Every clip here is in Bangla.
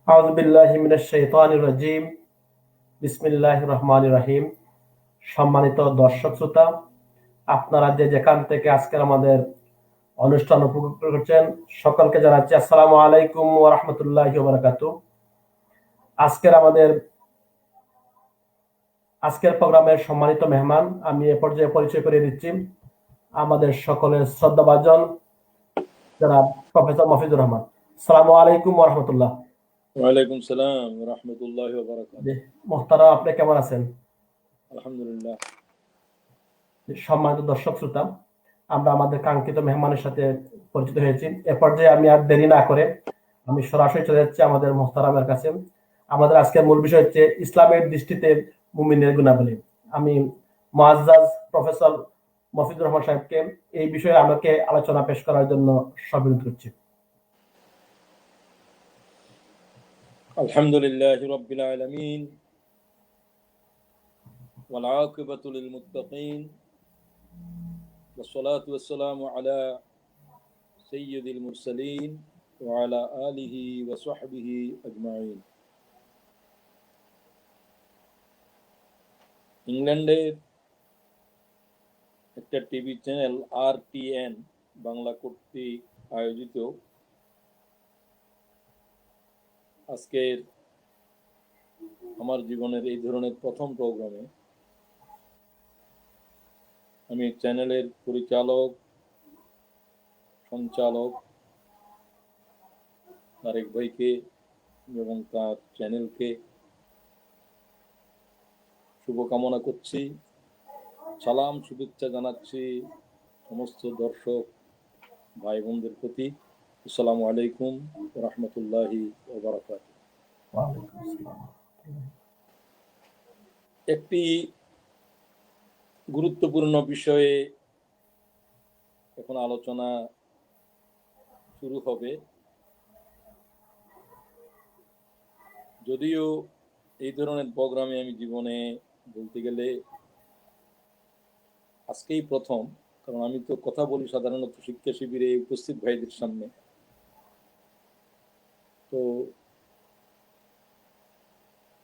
আউযু বিল্লাহি মিনাশ শাইতানির রাজিম। বিসমিল্লাহির রহমানির রহিম। সম্মানিত দর্শক শ্রোতা, আপনারা যে যেখান থেকে আজকের আমাদের অনুষ্ঠান উপভোগ করছেন, সকলকে জানাচ্ছি আসসালামু আলাইকুম ওয়া রাহমাতুল্লাহি ওয়া বারাকাতুহু। আজকের প্রোগ্রামের সম্মানিত মেহমান আমি এ পর্যায়ে পরিচয় করিয়ে দিচ্ছি। আমাদের সকলের শ্রদ্ধাভাজন জনাব প্রফেসর মফিজুর রহমান। আসসালামু আলাইকুম ওয়া রাহমাতুল্লাহ। ওয়ালাইকুম সালাম ওয়া রাহমাতুল্লাহি ওয়া বারাকাতুহু। জি, মোহতারাম, আপনি কেমন আছেন? আলহামদুলিল্লাহ। সম্মানিত দর্শক শ্রোতা, আমরা আমাদের কাঙ্ক্ষিত মেহমানের সাথে পরিচিত হয়েছি। এ পর্যায়ে আমি আর দেরি না করে আমি সরাসরি চলে যাচ্ছি আমাদের মোহতারামের কাছে। আমাদের আজকের মূল বিষয় হচ্ছে ইসলামের দৃষ্টিতে মুমিনের গুণাবলী। আমি মুআজ্জাজ প্রফেসর মফিজুর রহমান সাহেবকে এই বিষয়ে আমাকে আলোচনা পেশ করার জন্য সবিনত করছি। আলহামদুলিল্লাহি রাব্বিল আলামিন ওয়াল আকিবাতু লিল মুত্তাকিন ওয়াস সালাতু ওয়াস সালামু আলা সাইয়্যিদিল মুরসালিন ওয়া আলা আলিহি ওয়া সাহবিহি আজমাইন। ইংল্যান্ডের একটা টিভি চ্যানেল RTN বাংলা কর্তৃক আয়োজিত আজকের আমার জীবনের এই ধরনের প্রথম প্রোগ্রামে আমি চ্যানেলের পরিচালক সঞ্চালক তারেক ভাইকে এবং তার চ্যানেলকে শুভকামনা করছি, সালাম শুভেচ্ছা জানাচ্ছি সমস্ত দর্শক ভাই বোনদের প্রতি। আসসালামু আলাইকুম ওয়া রাহমাতুল্লাহি ওয়া বারাকাতুহু। একটি গুরুত্বপূর্ণ বিষয়ে এখন আলোচনা শুরু হবে। যদিও এই ধরনের প্রোগ্রামে আমি জীবনে বলতে গেলে আজকেই প্রথম, কারণ আমি তো কথা বলি সাধারণত শিক্ষা শিবিরে উপস্থিত ভাইদের সামনে। তো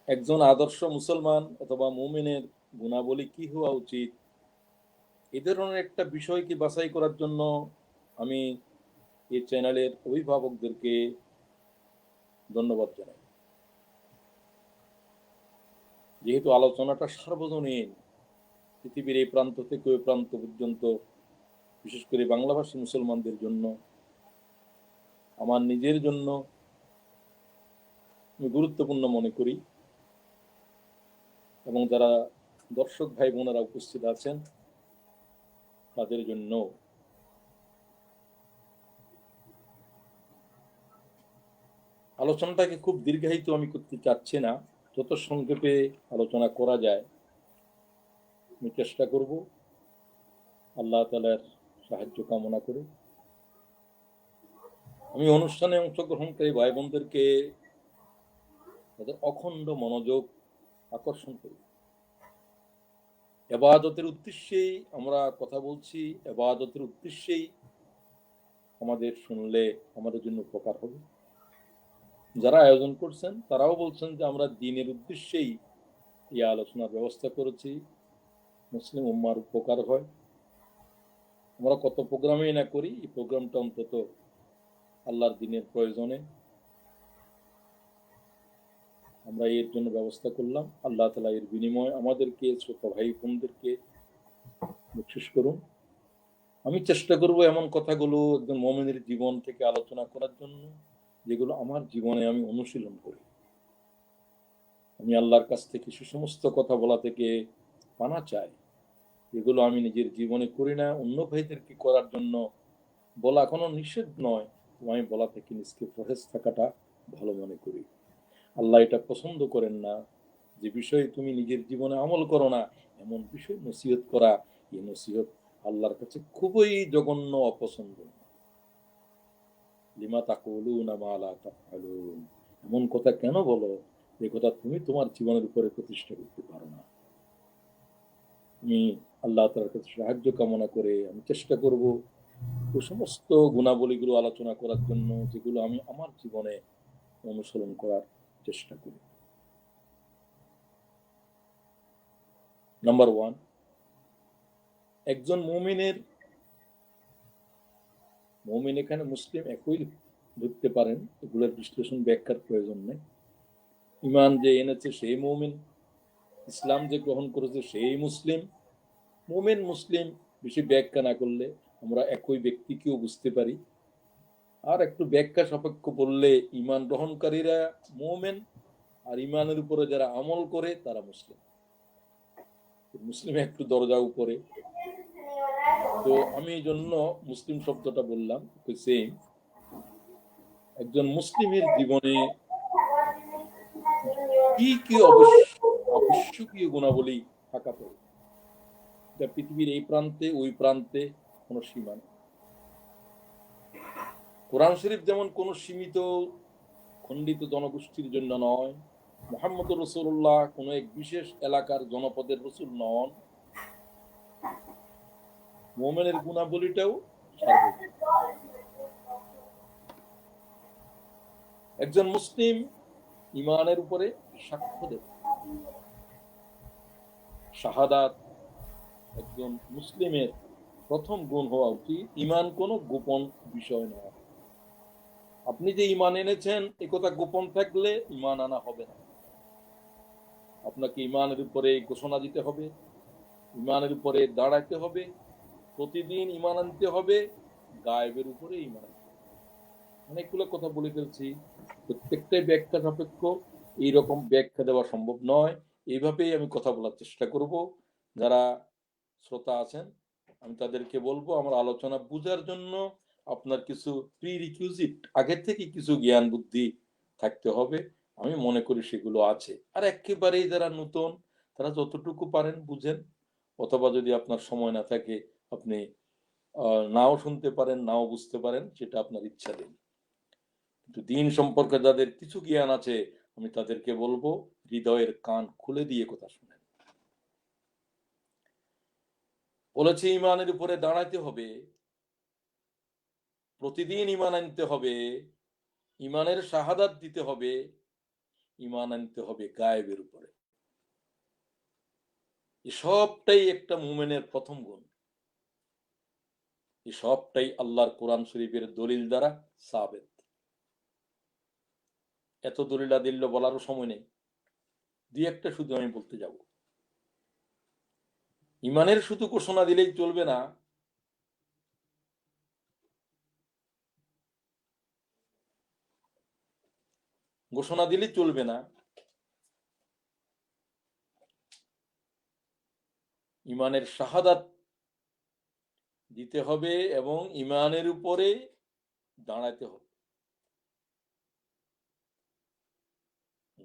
একজন আদর্শ মুসলমান অথবা মুমিনের গুণাবলী কি হওয়া উচিত, এই ধরনের একটা বিষয়কে বাছাই করার জন্য আমি এই চ্যানেলের অভিভাবকদেরকে ধন্যবাদ জানাই। যেহেতু আলোচনাটা সার্বজনীন, পৃথিবীর এই প্রান্ত থেকে ওই প্রান্ত পর্যন্ত, বিশেষ করে বাংলাভাষী মুসলমানদের জন্য, আমার নিজের জন্য আমি গুরুত্বপূর্ণ মনে করি, এবং যারা দর্শক ভাই বোনেরা উপস্থিত আছেন তাদের জন্য। আলোচনাটাকে খুব দীর্ঘায়িত আমি করতে চাচ্ছি না, যত সংক্ষেপে আলোচনা করা যায় আমি চেষ্টা করব, আল্লাহ তাআলার সাহায্য কামনা করে। আমি অনুষ্ঠানে অংশগ্রহণকারী ভাই বোনদেরকে তাদের অখণ্ড মনোযোগ আকর্ষণ করি। ইবাদতের উদ্দেশ্যেই আমরা কথা বলছি, ইবাদতের উদ্দেশ্যেই আমাদের শুনলে আমাদের জন্য উপকার হবে। যারা আয়োজন করছেন তারাও বলছেন যে আমরা দ্বীনের উদ্দেশ্যেই এই আলোচনার ব্যবস্থা করেছি, মুসলিম উম্মার উপকার হয়। আমরা কত প্রোগ্রামই না করি, এই প্রোগ্রামটা অন্তত আল্লাহর দ্বীনের প্রয়োজনে আমরা এর জন্য ব্যবস্থা করলাম। আল্লাহ তাআলা এর বিনিময়ে আমাদেরকে, ছোট ভাই বোনদেরকে বকশিশ করুন। আমি চেষ্টা করব এমন কথাগুলো একজন মুমিনের জীবন থেকে আলোচনা করার জন্য, যেগুলো আমার জীবনে আমি অনুশীলন করি। আমি আল্লাহর কাছ থেকে সে সমস্ত কথা বলা থেকে পানা চাই, এগুলো আমি নিজের জীবনে করি না, অন্য ভাইদেরকে করার জন্য বলা কোনো নিষেধ নয়, আমি বলা থেকে নিজকে পরহেজ থাকাটা ভালো মনে করি। আল্লাহ এটা পছন্দ করেন না যে বিষয়ে তুমি নিজের জীবনে আমল করো না, এমন বিষয় নসিহত করা, এই নসিহত আল্লাহর কাছে খুবই জঘন্য, অপছন্দ। লিমা তাকুলুনা মা লা তাফআলুন, এমন কথা কেন বলো যে কথা তুমি তোমার জীবনের উপরে প্রতিষ্ঠা করতে পারো না। আমি আল্লাহ তাআলার কাছে সাহায্য কামনা করে আমি চেষ্টা করব ওই সমস্ত গুণাবলীগুলো আলোচনা করার জন্য যেগুলো আমি আমার জীবনে অনুসরণ করার চেষ্টা করি। নাম্বার 1, একজন মুমিন এখানে মুসলিম একই ধরতে পারেন, এগুলোর বিশ্লেষণ ব্যাখ্যার প্রয়োজন নেই। ঈমান যে এনেছে সেই মুমিন, ইসলাম যে গ্রহণ করেছে সেই মুসলিম। মুসলিম বেশি ব্যাখ্যা না করলে আমরা একই ব্যক্তিকেও বুঝতে পারি। আর একটু ব্যাখ্যা সাপেক্ষ বললে ঈমান গ্রহণকারীরা মুমিন, আর ঈমানের উপরে যারা আমল করে তারা মুসলিম। মুসলিম একটু দরজা উপরে, তো আমি এই জন্য মুসলিম শব্দটা বললাম। সেম, একজন মুসলিমের জীবনে কি কি আবশ্যকীয় গুণাবলী থাকা পড়ে, যা পৃথিবীর এই প্রান্তে ওই প্রান্তে কোনো সীমা নেই। কোরআন শরীফ যেমন কোনো সীমিত খণ্ডিত জনগোষ্ঠীর জন্য নয়, মুহাম্মদ রাসূলুল্লাহ কোনো এক বিশেষ এলাকার জনপদের রাসূল নন, মুমিনের গুণাবলীটাও সার্বজনীন। একজন মুসলিম ঈমানের উপরে সাক্ষ্য দেবে। শাহাদাত একজন মুসলিমের প্রথম গুণ হওয়া উচিত। ঈমান কোনো গোপন বিষয় নয়। আপনি যে ঈমান এনেছেন একথা গোপন থাকলে ঈমান আনা হবে না। আপনাকে ঈমানের উপরে ঘোষণা দিতে হবে, ঈমানের উপরে দাঁড়াতে হবে, প্রতিদিন ঈমান আনতে হবে, গায়েবের উপরে ঈমান আনতে হবে। অনেকগুলো কথা বলে ফেলছি, প্রত্যেকটাই ব্যাখ্যা সাপেক্ষ, এইরকম ব্যাখ্যা দেওয়া সম্ভব নয়। এইভাবেই আমি কথা বলার চেষ্টা করব। যারা শ্রোতা আছেন আমি তাদেরকে বলবো, আমার আলোচনা বুঝার জন্য আপনার কিছু প্রিরিকুইজিট, আগের থেকে কিছু জ্ঞান বুদ্ধি থাকতে হবে। আমি মনে করি সেগুলো আছে। আর একেবারেই যারা নতুন, তারা যতটুকু পারেন বুঝেন, অথবা যদি আপনার সময় না থাকে আপনি নাও শুনতে পারেন, নাও বুঝতে পারেন, সেটা আপনার ইচ্ছা দিন। কিন্তু দিন সম্পর্কে যাদের কিছু জ্ঞান আছে আমি তাদেরকে বলবো, হৃদয়ের কান খুলে দিয়ে কথা শুনেন। বলেছে ঈমানের উপরে দাঁড়াতে হবে, প্রতিদিন ঈমান আনতে হবে, ঈমানের শাহাদাত দিতে হবে, ঈমান আনতে হবে গায়েবের উপরে। এই সবটাই একটা মুমিনের প্রথম গুণ। এই সবটাই আল্লাহর কোরআন শরীফের দলিল দ্বারা সাবেত। এত দলিল আদিল্য বলারও সময় নেই, দুই একটা শুধু আমি বলতে যাব। ঈমানের শুধু ঘোষণা দিলেই চলবে না, ঘোষণা দিলেই চলবে না, ঈমানের শাহাদাত দিতে হবে এবং ঈমানের উপরে দাঁড়াতে হবে।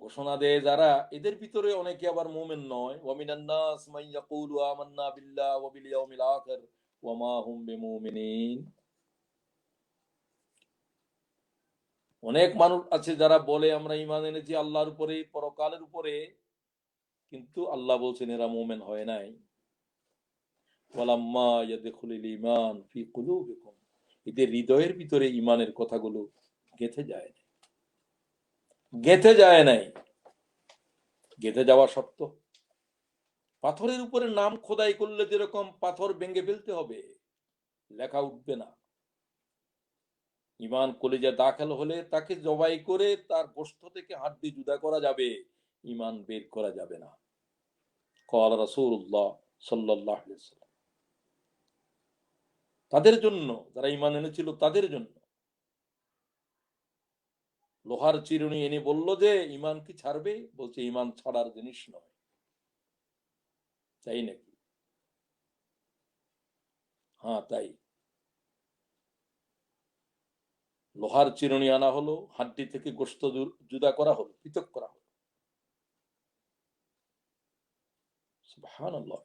ঘোষণা দেয় যারা, এদের ভিতরে অনেকে আবার মুমিন নয়। ওয়ামিনান নাস মান ইয়াকুলু আমান্না বিল্লাহি ওয়া বিল ইয়াউমিল আখির ওয়া মা হুম বিমুমিনিন। অনেক মানুষ আছে যারা বলে আমরা ঈমান এনেছি আল্লাহর উপরে, পরকালের উপরে, কিন্তু আল্লাহ বলছেন এরা মুমিন হয় নাই। ওয়ালাম্মা ইয়াদখুলুল ঈমান ফি কুলুবিকুম, এদের হৃদয়ের ভিতরে ঈমানের কথাগুলো গেঁথে যায় না, গেঁথে যায় নাই। গেঁথে যাওয়া শর্ত। পাথরের উপরে নাম খোদাই করলে যেরকম পাথর ভেঙে ফেলতে হবে, লেখা উঠবে না। ঈমান কলিজা দাখিল হলে তাকে জবাই করে তার গোশত থেকে হাড্ডি জুদা করা যাবে, ঈমান বের করা যাবে না। ক্বাল রাসূলুল্লাহ সাল্লাল্লাহু আলাইহি ওয়াসাল্লাম। তাদের জন্য, যারা ঈমান এনেছিল তাদের জন্য লোহার চিরুনি এনে বলল যে ঈমান কি ছাড়বে? বলছে ঈমান ছাড়ার জিনিস নয়। তাই নাকি? হ্যাঁ তাই। লোহার চিরুনি আনা হলো, হাড্ডি থেকে গোশত জুদা করা হলো, পৃথক করা হলো। সুবহানাল্লাহ।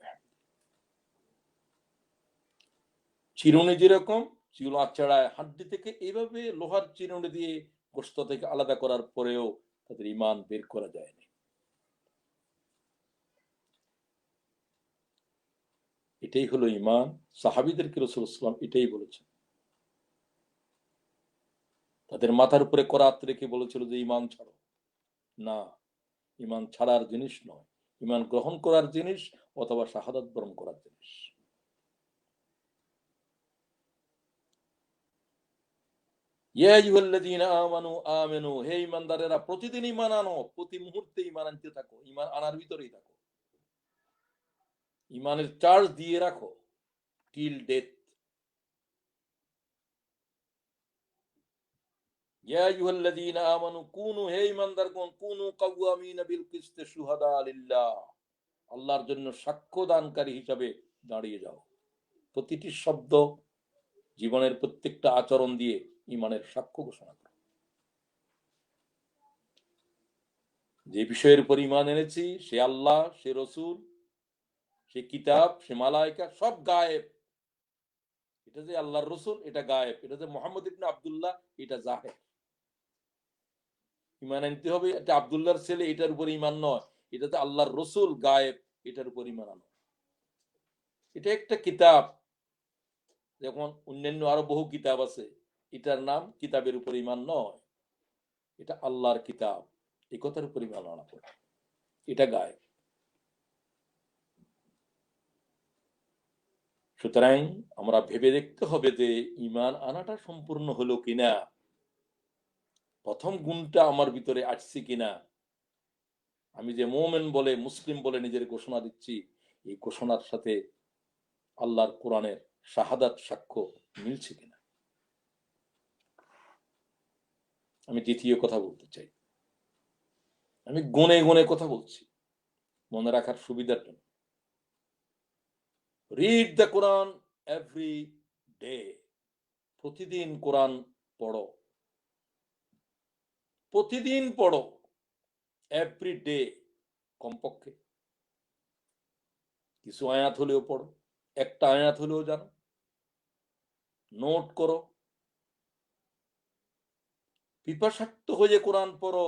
চিরুনি যেরকম চুলা ছাড়ায় হাড্ডি থেকে, এইভাবে লোহার চিরুনি দিয়ে গোশত থেকে আলাদা করার পরেও তাদের ঈমান বের করা যায়নি। এটাই হলো ঈমান। সাহাবীদেরকে রাসূল সাল্লাল্লাহু আলাইহি ওয়াসাল্লাম এটাই বলেছেন। তাদের মাথার উপরে করাত রেখে বলেছিল যে ঈমান ছাড়ো। না, ঈমান ছাড়ার জিনিস নয়, ঈমান গ্রহণ করার জিনিস অথবা শাহাদাত বরণ করার জিনিস। ইয়া আইয়ুহাল্লাযীনা আমানু আমিনু, হে ঈমানদারেরা প্রতিদিন ঈমান আনো, প্রতি মুহূর্তে ঈমান আনতে থাকো, ঈমান আনার ভিতরেই থাকো, ঈমানের চার্জ দিয়ে রাখো টিল ডেথ। ইয়া আইয়ুহাল্লাযীনা আমানু কুনু, হে ঈমানদারগণ, কুনু কাওয়ামিনা বিল কিসতি শুহাদা লিল্লাহ, আল্লাহর জন্য সাক্ষ্য দানকারী হিসাবে দাঁড়িয়ে যাও। প্রতিটি শব্দ, জীবনের প্রত্যেকটা আচরণ দিয়ে ঈমানের সাক্ষ্য ঘোষণা করো। যে বিষয়ের উপর ঈমান এনেছি সে আল্লাহ, সে রসুল, সে কিতাব, সে মালায়েকা, সব গায়েব। এটা যে আল্লাহর রসুল এটা গায়েব, এটা যে মুহাম্মদ ইবনে আব্দুল্লাহ এটা জাহের। ঈমান আনতে হবে এটা আব্দুল্লাহর ছেলে, এটার উপর ঈমান নয়, এটা যে আল্লাহর রসুল গায়েব, এটার উপর ঈমান আনো। এটা একটা কিতাব, যেমন অন্যান্য আরো বহু কিতাব আছে, এটার নাম কিতাবের উপর ঈমান নয়, এটা আল্লাহর কিতাব, এই কথার উপর ঈমান আনা পড়ে, এটা গায়েব। সুতরাং আমরা ভেবে দেখতে হবে যে ঈমান আনাটা সম্পূর্ণ হলো কিনা, প্রথম গুণটা আমার ভিতরে আসছে কিনা, আমি যে মুমিন বলে মুসলিম বলে নিজের ঘোষণা দিচ্ছি, এই ঘোষণার সাথে আল্লাহর কোরআনের শাহাদাত সাক্ষ্য মিলছে কিনা। আমি দ্বিতীয় কথা বলতে চাই, আমি গুণে গুণে কথা বলছি মনে রাখার সুবিধার জন্য। Read the Quran every day, প্রতিদিন কোরআন পড়ো, প্রতিদিন পড়ো, এভরি ডে, কমপক্ষে কিছু আয়াত হলেও পড়ো, একটা আয়াত হলেও জানো, নোট করো, পিপাসাক্ত হয়ে কোরআন পড়ো।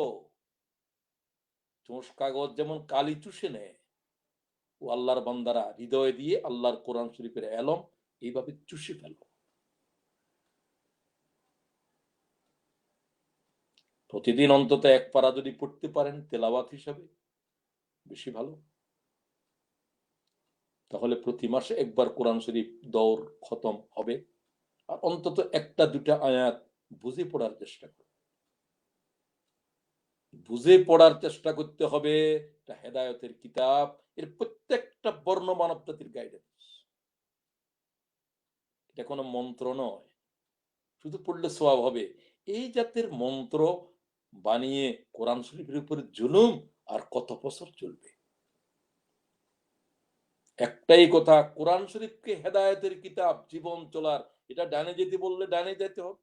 চোষ কাগজ যেমন কালি চুষে নেয়, ও আল্লাহর বান্দারা হৃদয় দিয়ে আল্লাহর কোরআন শরীফের এলম এইভাবে চুষে ফেলো। প্রতিদিন অন্তত এক পারা যদি পড়তে পারেন তেলাওয়াত হিসাবে বেশি ভালো, তাহলে প্রতি মাসে একবার কোরআন শরীফ দৌড় খতম হবে। আর অন্তত একটা দুটা আয়াত বুঝে পড়ার চেষ্টা করো, বুঝে পড়ার চেষ্টা করতে হবে। এটা হেদায়েতের কিতাব, এর প্রত্যেকটা বর্ণ মানব জাতির গাইডেন্স, এটা কোনো মন্ত্র নয়, শুধু পড়লে সওয়াব হবে। এই জাতের মন্ত্র বানিয়ে কোরআন শরীফের উপরে জুলুম আর কত বছর চলবে। একটাই কথা, কোরআন শরীফকে হেদায়েতের কিতাব, জীবন চলার, এটা ডানে যেতে বললে ডানে যেতে হবে,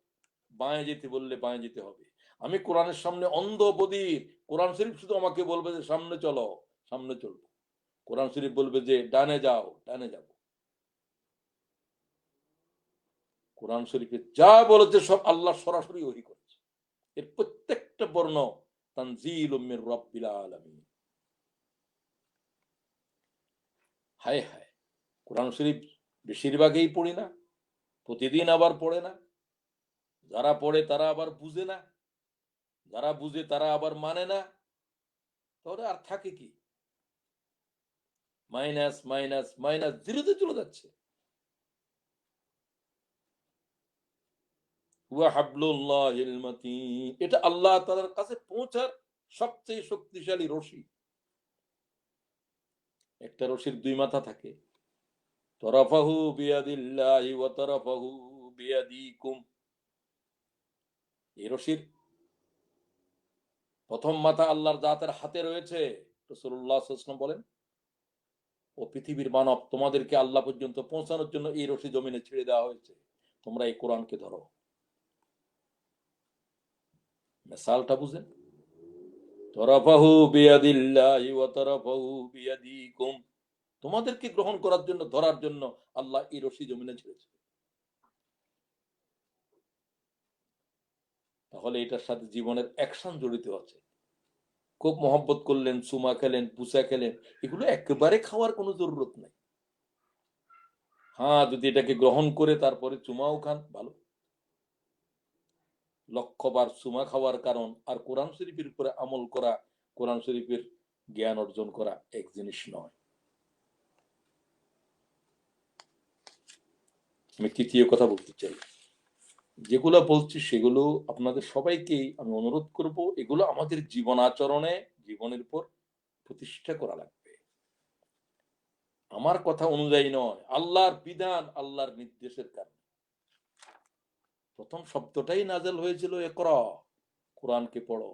বাঁয়ে যেতে বললে বাঁয়ে যেতে হবে। আমি কোরআনের সামনে অন্ধ বধির, কোরআন শরীফ শুধু আমাকে বলবে যে সামনে চলো, সামনে চলবো, কোরআন শরীফ বলবে যে ডানে যাও, ডানে যাব। কোরআন শরীফে যা বলেছে সব আল্লাহ সরাসরি ওহী করেছে, এর প্রত্যেকটা বর্ণ তানজিলুম মির রাব্বিল আলামিন। হায় হায়, কোরআন শরীফ বেশিরভাগই পড়ি না, প্রতিদিন আবার পড়ে না, যারা পড়ে তারা আবার বুঝে না, যারা বুঝে তারা আবার মানে না, তাহলে আর থাকে কি? মাইনাস মাইনাস মাইনাস জিরোতে চলে যাচ্ছে। হুয়া হাবলুল্লাহিল মাতিন, এটা আল্লাহ তাআলার কাছে পৌঁছার সবচেয়ে শক্তিশালী রশি। একটা রশির দুই মাথা থাকে, তরাফাহু বিয়াদিল্লাহি ওয়া তরাফাহু বিয়াদিকুম। এই রশির প্রথম মাথা আল্লাহর জাতের হাতে রয়েছে। রাসূলুল্লাহ সাল্লাল্লাহু আলাইহি ওয়াসাল্লাম বলেন, ও পৃথিবীর মানব, তোমাদেরকে আল্লাহ পর্যন্ত পৌঁছানোর জন্য এই রশি জমিনে ছেড়ে দেওয়া হয়েছে, তোমরা এই কোরআনকে ধরো। মিসালটা বুঝেন, তরাফাহু বিয়াদিল্লাহি ওয়া তরাফাহু বিয়াদিকুম, তোমাদেরকে গ্রহণ করার জন্য, ধরার জন্য আল্লাহ এই রশি জমিনে ছেড়েছে। তাহলে এটার সাথে জীবনের অ্যাকশন জড়িত আছে। খুব মহব্বত করলেন, চুমা খেলেন, পুষা খেলেন, এগুলো একেবারে খাওয়ার কোনো জরুরত নাই। হ্যাঁ, যদি এটাকে গ্রহণ করে তারপরে চুমাও খান, ভালো। লক্ষবার চুমা খাওয়ার কারণ আর কোরআন শরীফের উপরে আমল করা, কোরআন শরীফের জ্ঞান অর্জন করা এক জিনিস নয়। আমি তৃতীয় কথা বলতে চাই, যেগুলো বলছি সেগুলো আপনাদের সবাইকেই আমি অনুরোধ করব, এগুলো আমাদের জীবন আচরণে, জীবনের উপর প্রতিষ্ঠা করা লাগবে। আমার কথা অনুযায়ী নয়, আল্লাহর বিধান, আল্লাহর নির্দেশের কারণে। প্রথম শব্দটাই নাজেল হয়েছিল ইকরা, কোরআনকে পড়ো,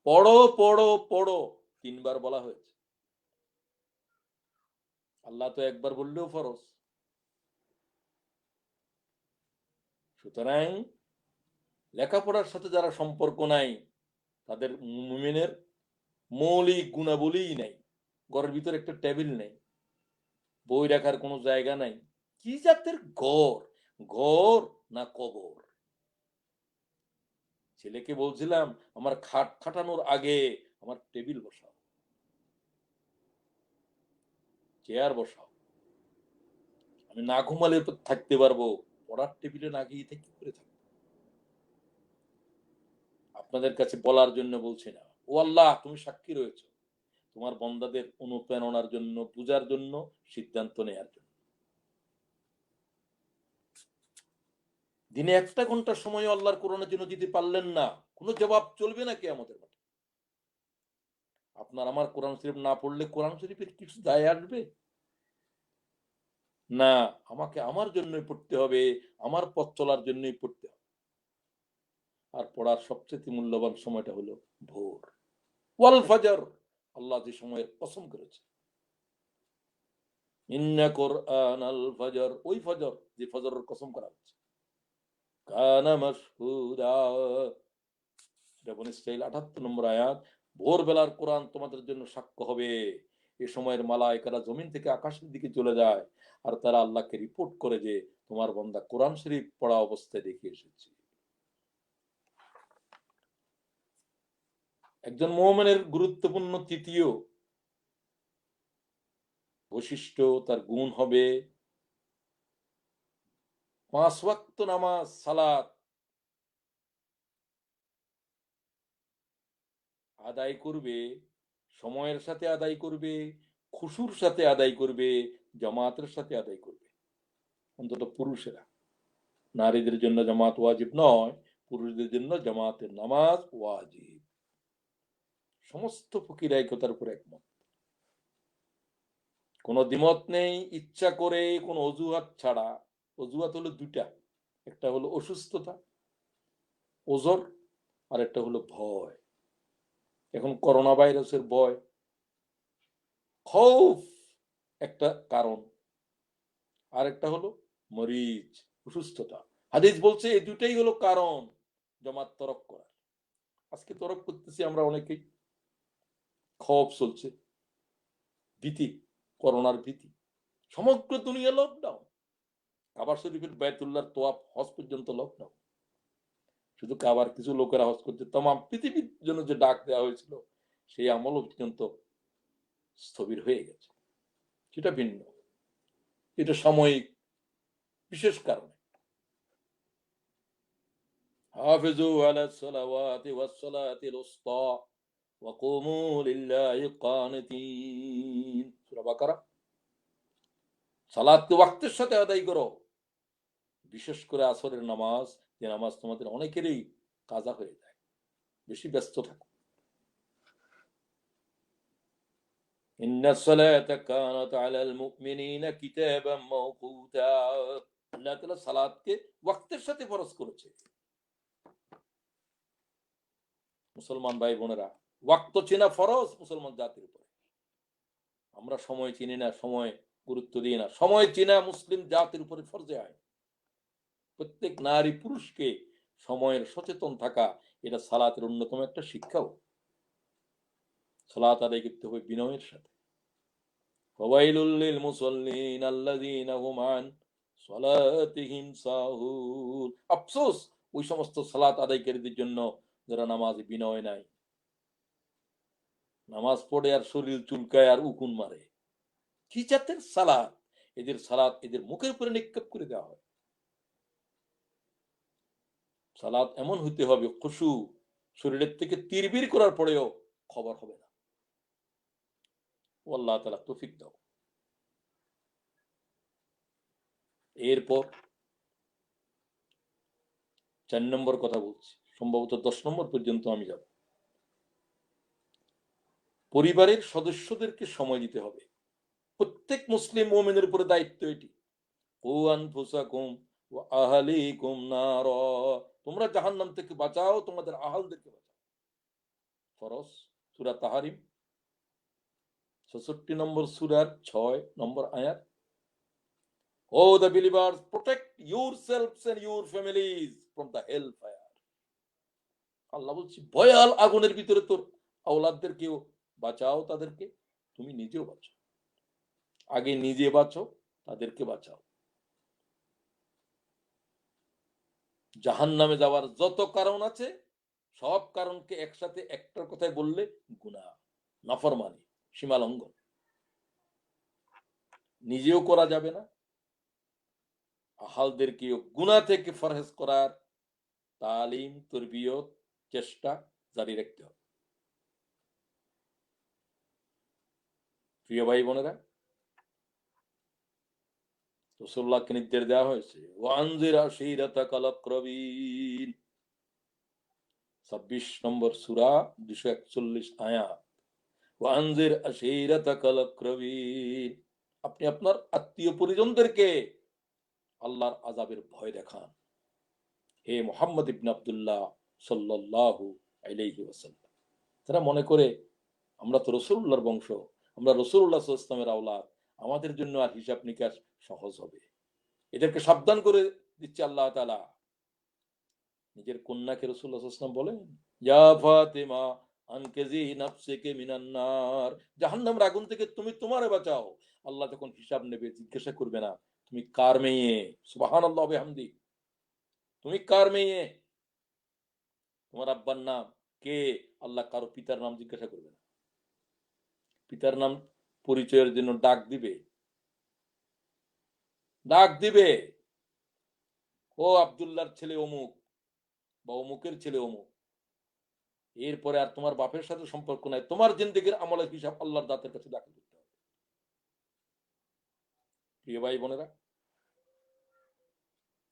পড়ো পড়ো পড়ো, 3 বার বলা হয়েছে। আল্লাহ তো একবার বললেও ফরজ। সুতরাং লেখাপড়ার সাথে যারা সম্পর্ক নাই, তাদের মুমিনের মৌলিক গুণাবলীই নাই। ঘরের ভিতরে একটা টেবিল নেই, বই রাখার কোনো জায়গা নাই। কি জাতের ঘর? ঘর না কবর? ছেলেকে বলছিলাম, আমার খাট খাটানোর আগে আমার টেবিল বসাও, চেয়ার বসাও, আমি না ঘুমালে থাকতে পারবো, পড়ার টেবিলে না গিয়ে কি করে থাকবো? আপনাদের কাছে বলার জন্য বলছি না, ও আল্লাহ তুমি সাক্ষী রয়েছে তোমার বন্দাদের অনুপ্রেরণার জন্য, পূজার জন্য, সিদ্ধান্ত নেয়ার জন্য। দিনে 1টা ঘন্টা সময় আল্লাহর কোরআনের জন্য দিতে পারলেন না, কোনো জবাব চলবে না কিয়ামতের মাঠে? আপনার আমার কোরআন শরীফ না পড়লে কোরআন শরীফের কিছু দায় আসবে না। আমাকে আমার জন্যই পড়তে হবে, আমার পথ চলার জন্যই পড়তে হবে। আর পড়ার সবচেয়ে মূল্যবান সময়টা হলো ভোর, ওয়াল ফজর। আল্লাহ যে সময়ের কসম করেছে, ইন্না কুরআনাল ফজর, ওই ফজর যে ফজরের কসম করা হচ্ছে, কানা মাশহুদা, এটা বনী ইসরাঈল ৭৮ নম্বর আয়াত। ভোরবেলার কোরআন তোমাদের জন্য সাক্ষ্য হবে। এ সময়ের মালায়েকারা জমিন থেকে আকাশের দিকে চলে যায়, আর তারা আল্লাহকে রিপোর্ট করে যে তোমার বান্দা কোরআন শরীফ পড়া অবস্থায় দেখে এসেছে। একজন মুমিনের গুরুত্বপূর্ণ তৃতীয় বৈশিষ্ট্য, তার গুণ হবে 5 ওয়াক্ত নামাজ, সালাত আদায় করবে, সময়ের সাথে আদায় করবে, খুশুর সাথে আদায় করবে, জামাতের সাথে আদায় করবে। অন্তত পুরুষেরা, নারীদের জন্য জামাত ওয়াজিব নয়, পুরুষদের জন্য জামাতের নামাজ ওয়াজিব। সমস্ত ফকিরা একতার উপর একমত, কোনো দ্বিমত নেই। ইচ্ছা করে কোনো অজুহাত ছাড়া, অজুহাত হলো 2টা, একটা হলো অসুস্থতা, ওজর, আর একটা হলো ভয়। এখন করোনা ভাইরাসের ভয়, খৌফ একটা কারণ, আর একটা হলো মরিজ, অসুস্থতা। হাদিস বলছে এই 2টাই হলো কারণ জামাত তরক করার। আজকে তরক করতেছি আমরা অনেকেই, খৌফ চলছে, ভীতি, করোনার ভীতি। সমগ্র দুনিয়া লকডাউন, কাবা শরীফের বাইতুল্লাহর তোয়াফ, হজ পর্যন্ত লকডাউন। শুধু কাবার কিছু লোকেরা হজ করতে, তামাম পৃথিবীর জন্য যে ডাক দেওয়া হয়েছিল সেই আমল পর্যন্ত স্থবির হয়ে গেছে। সেটা ভিন্ন, এটা সাময়িক বিশেষ কারণে। হাফিজু আলাস সালাওয়াতি ওয়াস সালাতিল উসতা ওয়া কুমু লিল্লাহি কানিতিন, সূরা বাকারা। সালাতকে ওয়াক্তের সাথে আদায় করো, বিশেষ করে আসরের নামাজ, যে নামাজ তোমাদের অনেকেরই কাজা হয়ে যায়, বেশি ব্যস্ত থাকো। ইন্নাস সালাতা কানাত আলাল মুমিনিনা কিতাবাম মাওকুতা, আল্লাহ তাআলা সালাতকে ওয়াক্তের সাথে ফরজ করেছে। মুসলমান ভাই বোনেরা, ওয়াক্ত চেনা ফরজ মুসলমান জাতির উপরে। আমরা সময় চিনি না, সময় গুরুত্ব দিই না। সময় চেনা মুসলিম জাতির উপরে ফরজে আইন। প্রত্যেক নারী পুরুষকে সময়ের সচেতন থাকা, এটা সালাতের অন্যতম একটা শিক্ষাও। সালাত আদায় করতে হবে বিনয়ের সাথে। ফাওয়াইলুল লিল মুসাল্লিন আল্লাযীনা হুম আন সালাতিহিম সাহুন, আফসোস ওই সমস্ত সালাত আদায়কারীদের জন্য যারা নামাজে বিনয় নাই, নামাজ পড়ে আর শরীর চুলকায় আর উকুন মারে। কি জাতের সালাত? এদের সালাত এদের মুখের উপরে নিক্ষেপ করে দেওয়া হয়। সালাত এমন হইতে হবে খুশু শরীরের থেকে তিরবির করার পরেও খবর হবে না। ও আল্লাহ তাআলা তৌফিক দাও। এরপর 4 নম্বর কথা বলছি, সম্ভবত 10 নম্বর পর্যন্ত আমি যাব। পরিবারের সদস্যদেরকে সময় দিতে হবে। প্রত্যেক মুসলিম মুমিনের উপরে দায়িত্ব এটি। কু আনফুসাকুম ওয়া আহলিকুম নার, তোমরা জাহান্নাম থেকে বাঁচাও, তোমাদের আহলদেরকে বাঁচাও। ফরজ, সূরা তাহরিম 66 নম্বর সূরার 6 নম্বর আয়াত। O the believers, protect yourselves and your families from the hell fire. আল্লাহ বলছি ভয়াল আগুনের ভিতরে তোর আওলাদদেরকেও বাঁচাও, তাদেরকে, তুমি নিজেও বাঁচো। আগে নিজে বাঁচো, তাদেরকে বাঁচাও। জাহান্নামে যাওয়ার যত কারণ আছে সব কারণকে একসাথে একটার কথায় বললে গুনাহ, নাফরমানি, সীমালঙ্ঘন। নিজেও করা যাবে না, আহালদেরকেও গুনাহ থেকে ফরহেজ করার তালিম, তরবিয়ত, চেষ্টা জারি রাখতে হবে। প্রিয় ভাই বোনেরা, রাসূলুল্লাহকে নির্দেশ দেওয়া হয়েছে ওয়ানজির আশীরাতাকাল আকরাবিন, 26 নম্বর সূরা 241 আয়াত। ওয়ানজির আশীরাতাকাল আকরাবিন, আপনি আপনার আত্মীয় পরিজনদেরকে আল্লাহর আযাবের ভয় দেখান। হে মুহাম্মদ ইবনে আব্দুল্লাহ সাল্লাল্লাহু আলাইহি ওয়াসাল্লাম। তারা মনে করে আমরা তো রাসূলুল্লাহর বংশ, আমরা রাসূলুল্লাহ সাল্লাল্লাহু আলাইহি ওয়াসাল্লামের আওলাদ, আমাদের জন্য আর হিসাব নিকাশ সহজ হবে। এদেরকে সাবধান করে দিচ্ছে আল্লাহ তাআলা। নিজের কন্যাকে রাসূলুল্লাহ সাল্লাল্লাহু আলাইহি ওয়াসাল্লাম বলেন, ইয়া ফাতিমা আনকিজি নাফসিকি মিনান নার, জাহান্নামের আগুন থেকে তুমি তোমারে বাঁচাও। আল্লাহ যখন হিসাব নেবে জিজ্ঞাসা করবে না তুমি কার মেয়ে, সুবহানাল্লাহ ওয়া বিহামদি, তুমি কার মেয়ে, তোমার আব্বার নাম কে, আল্লাহ কারো পিতার নাম জিজ্ঞাসা করবে না। পিতার নাম পরিচয়ের জন্য ডাক দিবে, ডাক দিবে, ও আব্দুল্লাহর ছেলে অমুক বা অমুকের ছেলে অমুক। এরপরে আর তোমার বাপের সাথে সম্পর্ক নাই, তোমার জিন্দেগির আমলের হিসাব আল্লাহর দাঁতের কাছে দাখিল করতে হবে। প্রিয় ভাই বোনেরা,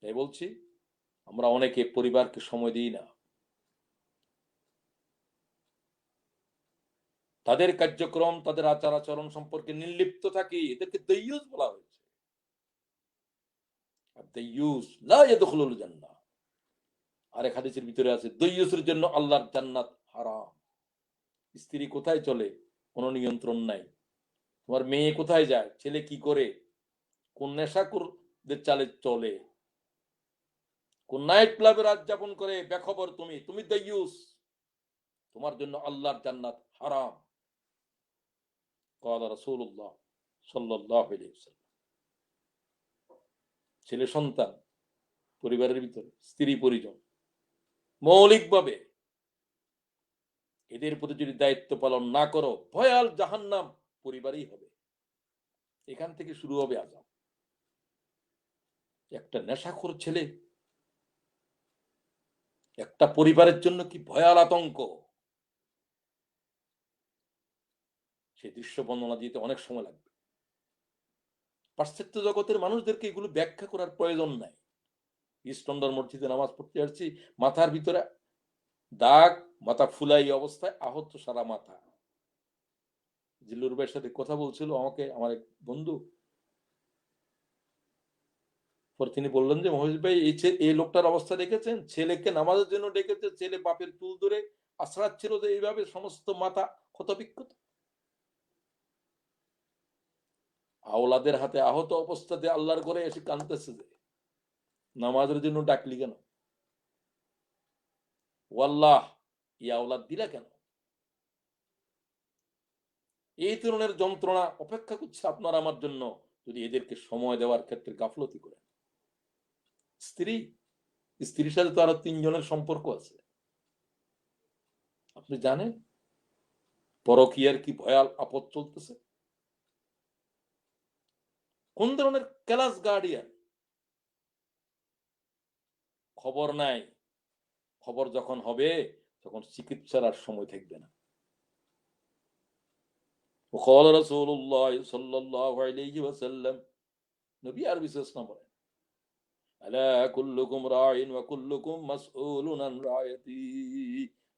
তাই বলছি আমরা অনেকে পরিবারকে সময় দিই না, তাদের কার্যক্রম, তাদের আচার আচরণ সম্পর্কে নির্লিপ্ত থাকি, এদেরকে দাইয়ুস বলা হয়েছে। আর দাইয়ুস লা ইয়াদখুলুল জান্নাহ, আরেক হাদিসের ভিতরে আছে দাইয়ুসের জন্য আল্লাহর জান্নাত হারাম। স্ত্রী কোথায় চলে কোনো নিয়ন্ত্রণ নাই, তোমার মেয়ে কোথায় যায়, ছেলে কি করে, কোন নেশাখোরদের চালে চলে, কোন নাইট ক্লাবে রাত যাপন করে বেখবর তুমি, তুমি দাইয়ুস, তোমার জন্য আল্লাহর জান্নাত হারাম। ক্বালা রাসূলুল্লাহ সাল্লাল্লাহু আলাইহি ওয়াসাল্লাম। ছেলে সন্তান, পরিবারের ভিতরে স্ত্রী পরিজন, মৌলিকভাবে এদের প্রতি যদি দায়িত্ব পালন না করো, ভয়াল জাহান্নাম পরিবারই হবে। এখান থেকে শুরু হবে আযাব। একটা নেশাখোর ছেলে একটা পরিবারের জন্য কি ভয়াল আতঙ্ক। সেই দৃশ্য বর্ণনা দিতে অনেক সময় লাগবে। পাশ্চাত্য জগতের মানুষদেরকে এগুলো ব্যাখ্যা করার প্রয়োজন নাই। ইস্ট লন্ডন মসজিদে নামাজ পড়তে আসছি, মাথার ভিতরে দাগ, মাথা ফুলাই অবস্থায়, আহত সারা মাথা। জিল্লুর ভাইয়ের সাথে কথা বলছিল আমাকে আমার এক বন্ধু, পর তিনি বললেন যে মহেশ ভাই এই লোকটার অবস্থা দেখেছেন, ছেলেকে নামাজের জন্য ডেকেছে, ছেলে বাপের চুল ধরে আশ্রাচ্ছিল যে এইভাবে সমস্ত মাথা ক্ষতবিক্ষত, আওলাদের হাতে আহত অবস্থাতে আল্লাহর ঘরে এসে কাঁদতেছে যে নামাজের জন্য ডাকলি কেন, ওয়াল্লাহ ই আওলাদ দিলা কেন। এই ধরনের যন্ত্রণা অপেক্ষা করছে আপনার আমার জন্য যদি এদেরকে সময় দেওয়ার ক্ষেত্রে গাফলতি করেন। স্ত্রীর সাথে তো আরো 3 জনের সম্পর্ক আছে, আপনি জানেন পরকীয়ার কি ভয়াল আপদ চলতেছে। কোন ধরনের ক্লাস গার্ডিয়ান, খবর নাই খবর যখন হবে তখন চিকিৎসার আর সময় থাকবে না। وقال رسول الله صلى الله عليه وسلم, নবী আরবি সাল্লাল্লাহু বলেন, আলা কুল্লুকুম রাইন ওয়া কুল্লুকুম মাসউলুন আন রায়াতি,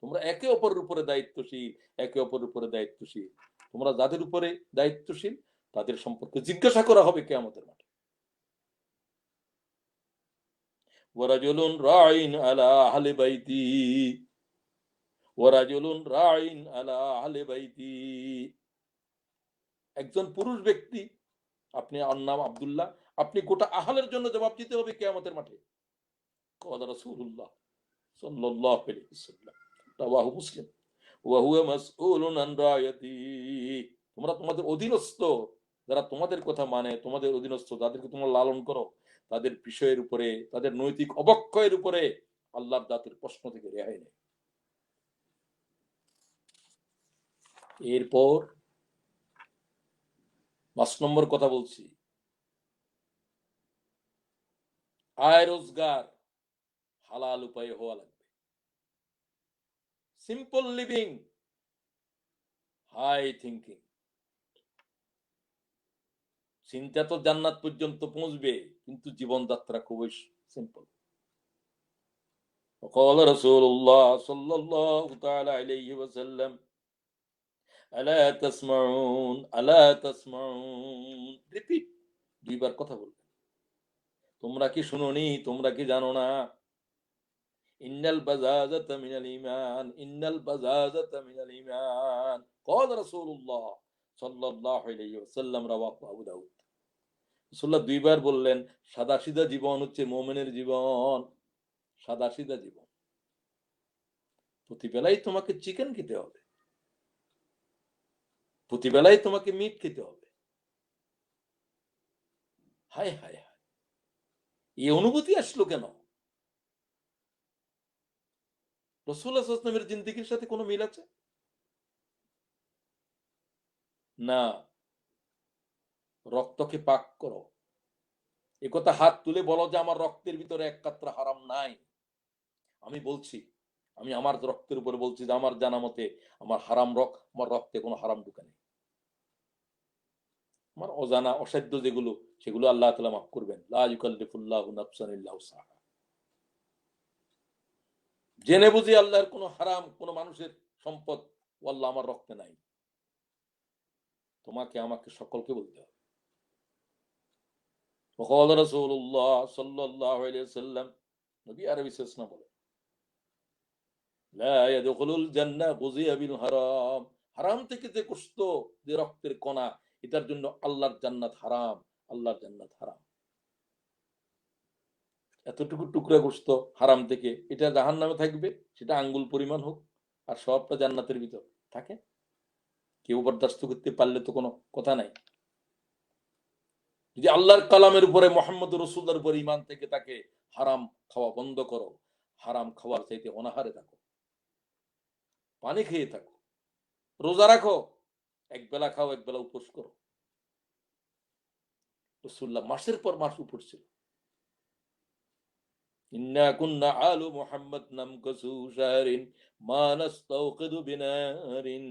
তোমরা একে অপরের উপরে দায়িত্বশীল, একে অপরের উপরে দায়িত্বশীল। তোমরা যাদের উপরে দায়িত্বশীল তাদের সম্পর্কে জিজ্ঞাসা করা হবে কিয়ামতের মাঠে। ওয়া রাজুলুন রাইন আলা আহলি বাইতি, ওয়া রাজুলুন রাইন আলা আহলি বাইতি, একজন পুরুষ ব্যক্তি, আপনি আর নাম আব্দুল্লাহ, আপনি গোটা আহলের জন্য জবাব দিতে হবে কিয়ামতের মাঠে। قال رسول الله صلى الله عليه وسلم, রাওয়াহু মুসলিম, ওয়া হুয়া মাসউলুন আন রায়াতি, তোমরা তোমাদের অধীনস্থ, যারা তোমাদের কথা মানে, তোমাদের অধীনস্থ যাদেরকে তোমরা লালন করো, তাদের বিষয়ের উপরে, তাদের নৈতিক অবক্ষয়ের উপরে আল্লাহর জাতির প্রশ্ন থেকে রেহাই নেই। এরপর 5 নম্বর কথা বলছি, আয় রোজগার হালাল উপায়ে হওয়া লাগবে। সিম্পল লিভিং, হাই থিঙ্কিং, চিন্তা তো জান্নাত পর্যন্ত পৌঁছবে, কিন্তু জীবনযাত্রা খুবই সিম্পল। وقال رسول الله صلى الله تعالى عليه وسلم, ألا تسمعون ألا تسمعون, রিপিট, দুইবার কথা বলবেন, তোমরা কি শুনোনি, তোমরা কি জানো না, ইন্নাল বাযাযাতা মিনাল ঈমান, ইন্নাল বাযাযাতা মিনাল ঈমান, قال رسول الله صلى الله عليه وسلم, রাওয়াহু আবু দাউদ। রাসূলুল্লাহ দুইবার বললেন, সাদাসিধা জীবন হচ্ছে মুমিনের জীবন, সাদাসিধা জীবন। প্রতিবেলায় তোমাকে চিকেন খেতে হবে, প্রতিবেলায় তোমাকে মিট খেতে হবে। হায় হায় হায়, এই অনুভূতি আসলো কেন? রাসূলুল্লাহ সাল্লাল্লাহু আলাইহি ওয়াসাল্লামের জিন্দেগির সাথে কোনো মিল আছে? না। রক্তকে পাক করো, একথা হাত তুলে বলো যে আমার রক্তের ভিতরে এক কাতরা হারাম নাই। আমি বলছি, আমি আমার রক্তের উপরে বলছি যে আমার জানা মতে আমার আমার রক্তে কোনো হারাম ঢুকে নেই। আমার অজানা অসাধ্য যেগুলো, সেগুলো আল্লাহ তাআলা মাফ করবেন। লা ইউকাল্লিফুল্লাহু নাফসান ইল্লা উসআহা। জেনে বুঝি আল্লাহর কোনো হারাম, কোনো মানুষের সম্পদ আল্লাহ আমার রক্তে নাই। তোমাকে আমাকে সকলকে বলতে হবে। وقال رسول الله صلى الله عليه وسلم, নবী আরবি সাল্লাল্লাহু বলেন, লা ইয়াদখুলুল জান্নাহ গুযিয়া বিল হারাম, হারাম থেকে যে গোশত, যে রক্তের কণা, এটার জন্য আল্লাহর জান্নাত হারাম, আল্লাহর জান্নাত হারাম। এতটুকু টুকরা গোশত হারাম থেকে, এটা জাহান্নামে থাকবে, সেটা আঙ্গুল পরিমাণ হোক, আর সবটা জান্নাতের ভিতর থাকে। কেউ বরদাস্ত করতে পারলে তো কোনো কথা নাই। যদি আল্লাহর কালামের উপরে, মুহাম্মদ রাসূলুল্লাহর উপরে ঈমান থেকে তাকে, হারাম খাওয়া বন্ধ করো, হারাম খাওয়ার চাইতে অনাহারে থাকো, পানি খেয়ে থাকো, রোজা রাখো, এক বেলা খাও, এক বেলা উপোস করো। রাসূলুল্লাহ মাসের পর মাস উপোস ছিল। ইন্না কুন্না আলু মুহাম্মদ নামকুসু শাহরিন মা নাস্তাওকিদু বিনারিন,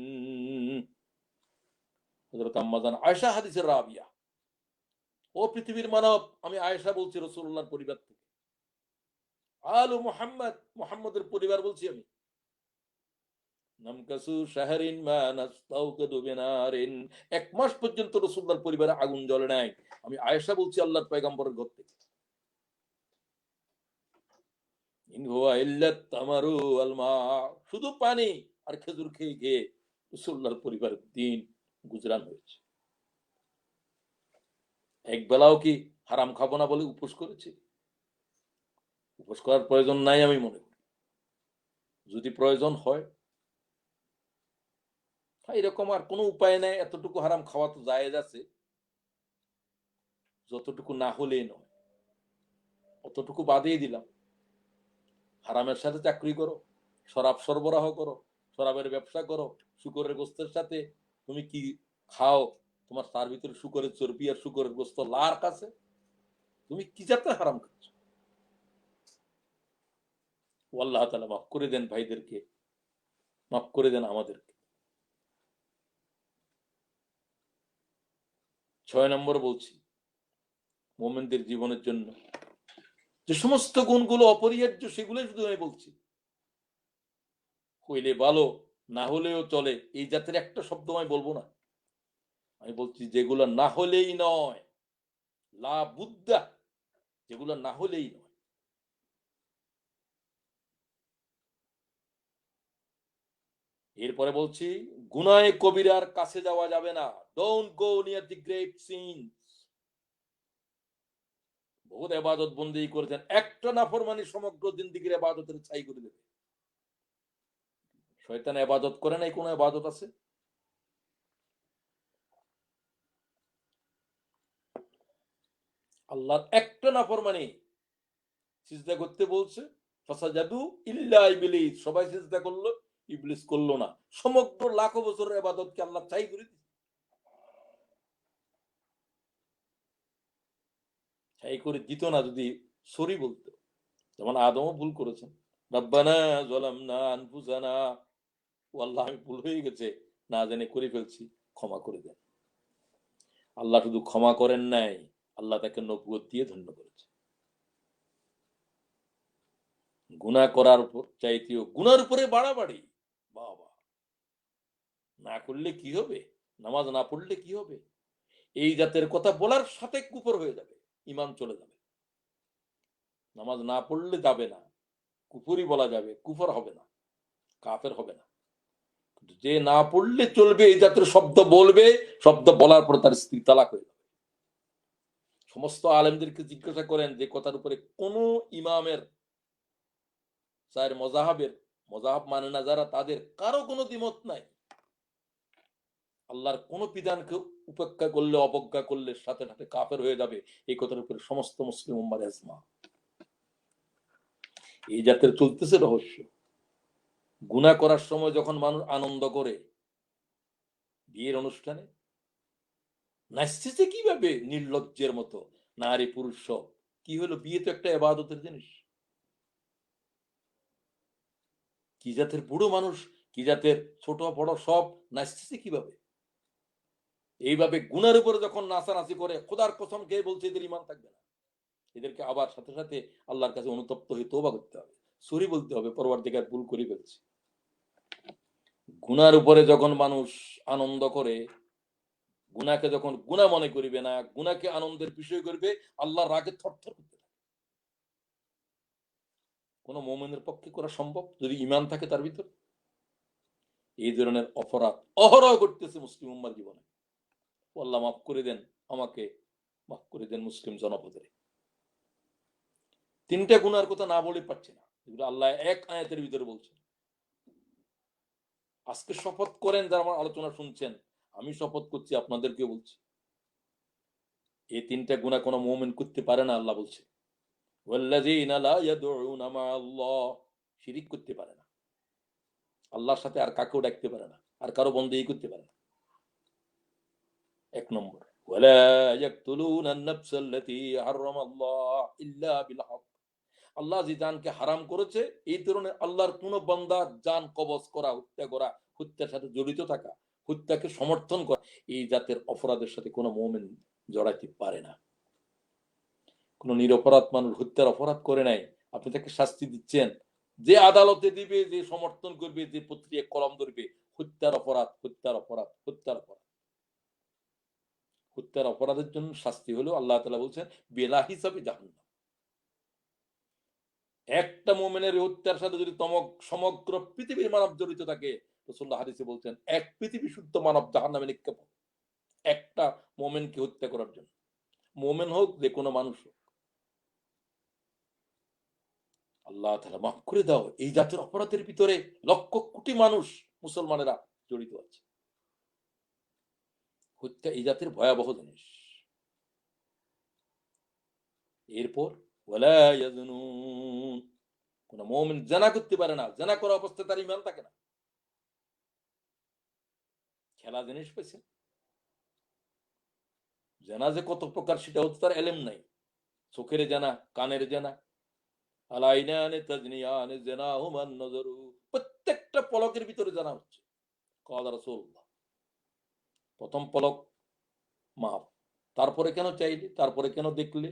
হযরত আম্মা জান আয়েশা হাদিসের রাবিয়া, ও পৃথিবীর মানব, আমি আয়েশা বলছি রাসূলুল্লাহর পরিবার থেকে, আলু মুহাম্মদ, মুহাম্মদের পরিবার বলছি আমি, নামকাসু শাহরিন মা নাস্তাওকিদু বিনারিন, এক মাস পর্যন্ত রাসূলুল্লাহর পরিবারে আগুন জ্বলে নাই। আমি আয়েশা বলছি আল্লাহর পয়গম্বরের ঘর থেকে। ইন হুয়া ইল্লা তামারু ওয়াল মা, শুধু পানি আর খেজুর খেয়ে খেয়ে রাসূলুল্লাহর পরিবারের দিন গুজরান হয়েছে। এক বেলাও কি হারাম খাবো না বলে উপোস করেছে? উপোস করার প্রয়োজন নাই আমি মনে করি। যদি প্রয়োজন হয়, এরকম আর কোনো উপায় নাই, এতটুকু হারাম খাওয়া তো জায়েজ আছে, যতটুকু না হলেই নয়, অতটুকু বাদেই দিলাম। হারামের সাথে চাকরি করো, শরাব সরবরাহ করো, শরাবের ব্যবসা করো, শুকরের গোস্তের সাথে তুমি কি খাও, তোমার তার ভিতরে শুকরের চর্বি আর শুকরের গোস্ত লার কাছে, তুমি কি জাতের হারাম খাচ্ছ? ও আল্লাহ তাআলা মাফ করে দেন ভাইদেরকে, মাফ করে দেন আমাদেরকে। 6 নম্বর বলছি, মুমিনদের জীবনের জন্য যে সমস্ত গুণগুলো অপরিহার্য সেগুলোই শুধু আমি বলছি। হইলে ভালো, না হলেও চলে, এই জাতের একটা শব্দ আমি বলবো না। আমি বলছি যেগুলো না হলেই নয়, লা বুদ্দা, যেগুলো না হলেই নয়। এরপরে বলছি গুনাহে কবিরার কাছে যাওয়া যাবে না। Don't go near the great sins. বহুত ইবাদত বন্দেগী করেছেন, একটা নাফরমানি সমগ্র জিন্দেগীর ইবাদতের ছাই করে দেবে। শয়তান ইবাদত করে নাই, কোন ইবাদত আছে? আল্লাহর একটা নাফরমানি সিজদা করতে বলছে, ফাসাজাদু ইল্লা ইবলিস, সবাই সিজদা করলো, ইবলিস করলো না। সমগ্র লাখো বছরের ইবাদতকে আল্লাহ ছাই করে দিয়েছে। ছাই করে দিত না যদি সরি বলতো। যেমন আদমও ভুল করেছেন, রব্বানা যালামনা আনফুসানা, ও আল্লাহ আমি ভুল হয়ে গেছে, না জেনে করে ফেলছি, ক্ষমা করে দেন। আল্লাহ শুধু ক্ষমা করেন নাই, আল্লাহ তাকে নবুয়ত দিয়ে ধন্য করেছে। গুনাহ করার উপর চাইতেও গুনার উপরে বাড়াবাড়ি, বাবা, না করলে কি হবে, নামাজ না পড়লে কি হবে, এই জাতের কথা বলার সাথে কুফর হয়ে যাবে, ইমান চলে যাবে। নামাজ না পড়লে যাবে না, কুফরই বলা যাবে, কুফর হবে না, কাফের হবে না। যে না পড়লে চলবে এই জাতের শব্দ বলবে, শব্দ বলার পর তার স্ত্রী তালাক হয়ে যাবে। সমস্ত আলেমদেরকে জিজ্ঞাসা করেন যে কথার উপরে কোন ইমামের, চার মজাহাবের, মজাহাব মানে না যারা, তাদের কারো কোনো দ্বিমত নাই। আল্লাহর কোন বিধানকে উপেক্ষা করলে, অবজ্ঞা করলে সাথে সাথে কাফের হয়ে যাবে, এই কথার উপরে সমস্ত মুসলিম উম্মার ইজমা। এই জাতের চলতেছে রহস্য। গুনাহ করার সময় যখন মানুষ আনন্দ করে, বিয়ের অনুষ্ঠানে নাচতেছে কিভাবে নির্লজ্জের মতো, নারী পুরুষ সব। কি হলো, বিয়ে তো একটা ইবাদতের জিনিস। কি জাতের বুড়ো মানুষ, কি জাতের ছোট বড় সব নাচতেছে কিভাবে। এইভাবে গুনার উপরে যখন নাচানাচি করে, খোদার কসম খেয়ে বলছে এদের ইমান থাকবে না। এদেরকে আবার সাথে সাথে আল্লাহর কাছে অনুতপ্ত হয়ে তওবা করতে হবে, সরি বলতে হবে, পরবর্তীকার ভুল করে ফেলছে। গুনার উপরে যখন মানুষ আনন্দ করে, গুনাকে যখন গুনাহ মনে করবে না, গুনাকে আনন্দের বিষয় করবে, আল্লাহর রাগে থরথর করতে থাকে। কোন মুমিনের পক্ষে করা সম্ভব যদি ঈমান থাকে তার ভিতর? এই ধরনের অপরাধ অহরহ করতেছে মুসলিম উম্মার জীবনে। আল্লাহ মাফ করে দেন আমাকে, মাফ করে দেন মুসলিম জনপদের। তিনটা গুনার কথা না বলে পারছি না, এগুলো আল্লাহ এক আয়াতের ভিতরে বলছেন। আজকে শপথ করেন যারা আমার আলোচনা শুনছেন, আমি শপথ করছি, আপনাদেরকেও বলছি, এই তিনটা গুনাহ কোনো মুমিন করতে পারে না। আল্লাহ বলছে ওয়াল্লাযীনা লা ইয়াদউনা মা আল্লাহ, শিরিক করতে পারে না, আল্লাহর সাথে আর কাকেও ডাকতে পারে না, আর কারো বন্দেগী করতে পারে না। এক নম্বর, ওয়ালা ইয়াকতুলুনা আন-নাফসাল্লাতী হারামাল্লাহ ইল্লা বিল হক, আল্লাহ যে জানকে হারাম করেছে, এই ধরনের আল্লাহর কোন বান্দা জান কবজ করা, হত্যা করা, হত্যার সাথে জড়িত থাকা, হত্যাকে সমর্থন করা, এই জাতের অপরাধের সাথে কোনো মুমিন জড়াইতে পারে না। কোন নিরপরাধ মানুষ হত্যার অপরাধ করে নাই, আপনি তাকে শাস্তি দিচ্ছেন, যে আদালতে দিবে, যে সমর্থন করবে, যে পত্রিকা কলম ধরবে, হত্যার অপরাধ, হত্যার অপরাধ, হত্যার অপরাধ। হত্যার অপরাধের জন্য শাস্তি হলো, আল্লাহ তাআলা বলছেন, বেলা হিসাবে জাহান্নাম। একটা মুমিনের হত্যার সাথে যদি সমগ্র পৃথিবীর মানব জড়িত থাকে, রাসূলুল্লাহ হাদিসে বলছেন, এক পৃথিবী শুদ্ধ মানব জাহান্নামে নিক্ষেপ হবে একটা মুমিনকে হত্যা করার জন্য। মুমিন হোক, যে কোনো মানুষ হোক। আল্লাহ তাআলা মাফ করে দাও, এই জাতের অপরাধের ভিতরে লক্ষ কোটি মানুষ, মুসলমানেরা জড়িত আছে। হত্যা এই জাতের ভয়াবহ জিনিস। এরপর ওয়ালা ইয়াজনুন, কোন মুমিন জিনা করতে পারে না, জিনা করা অবস্থায় তার ঈমান থাকে না। খেলা জিনিস পেয়েছে, জিনা যে কত প্রকার সেটা হচ্ছে তার ইলম নাই। চোখের জানা, কানের জানা, আলাইনানে তাজনিয়ানে জানাহুমান নজরু, প্রত্যেকটা পলকের ভিতরে জানা হচ্ছে। ক্বালা রাসূলুল্লাহ, প্রথম পলক মাপ, তারপরে কেন চাইলে, তারপরে কেন দেখলে,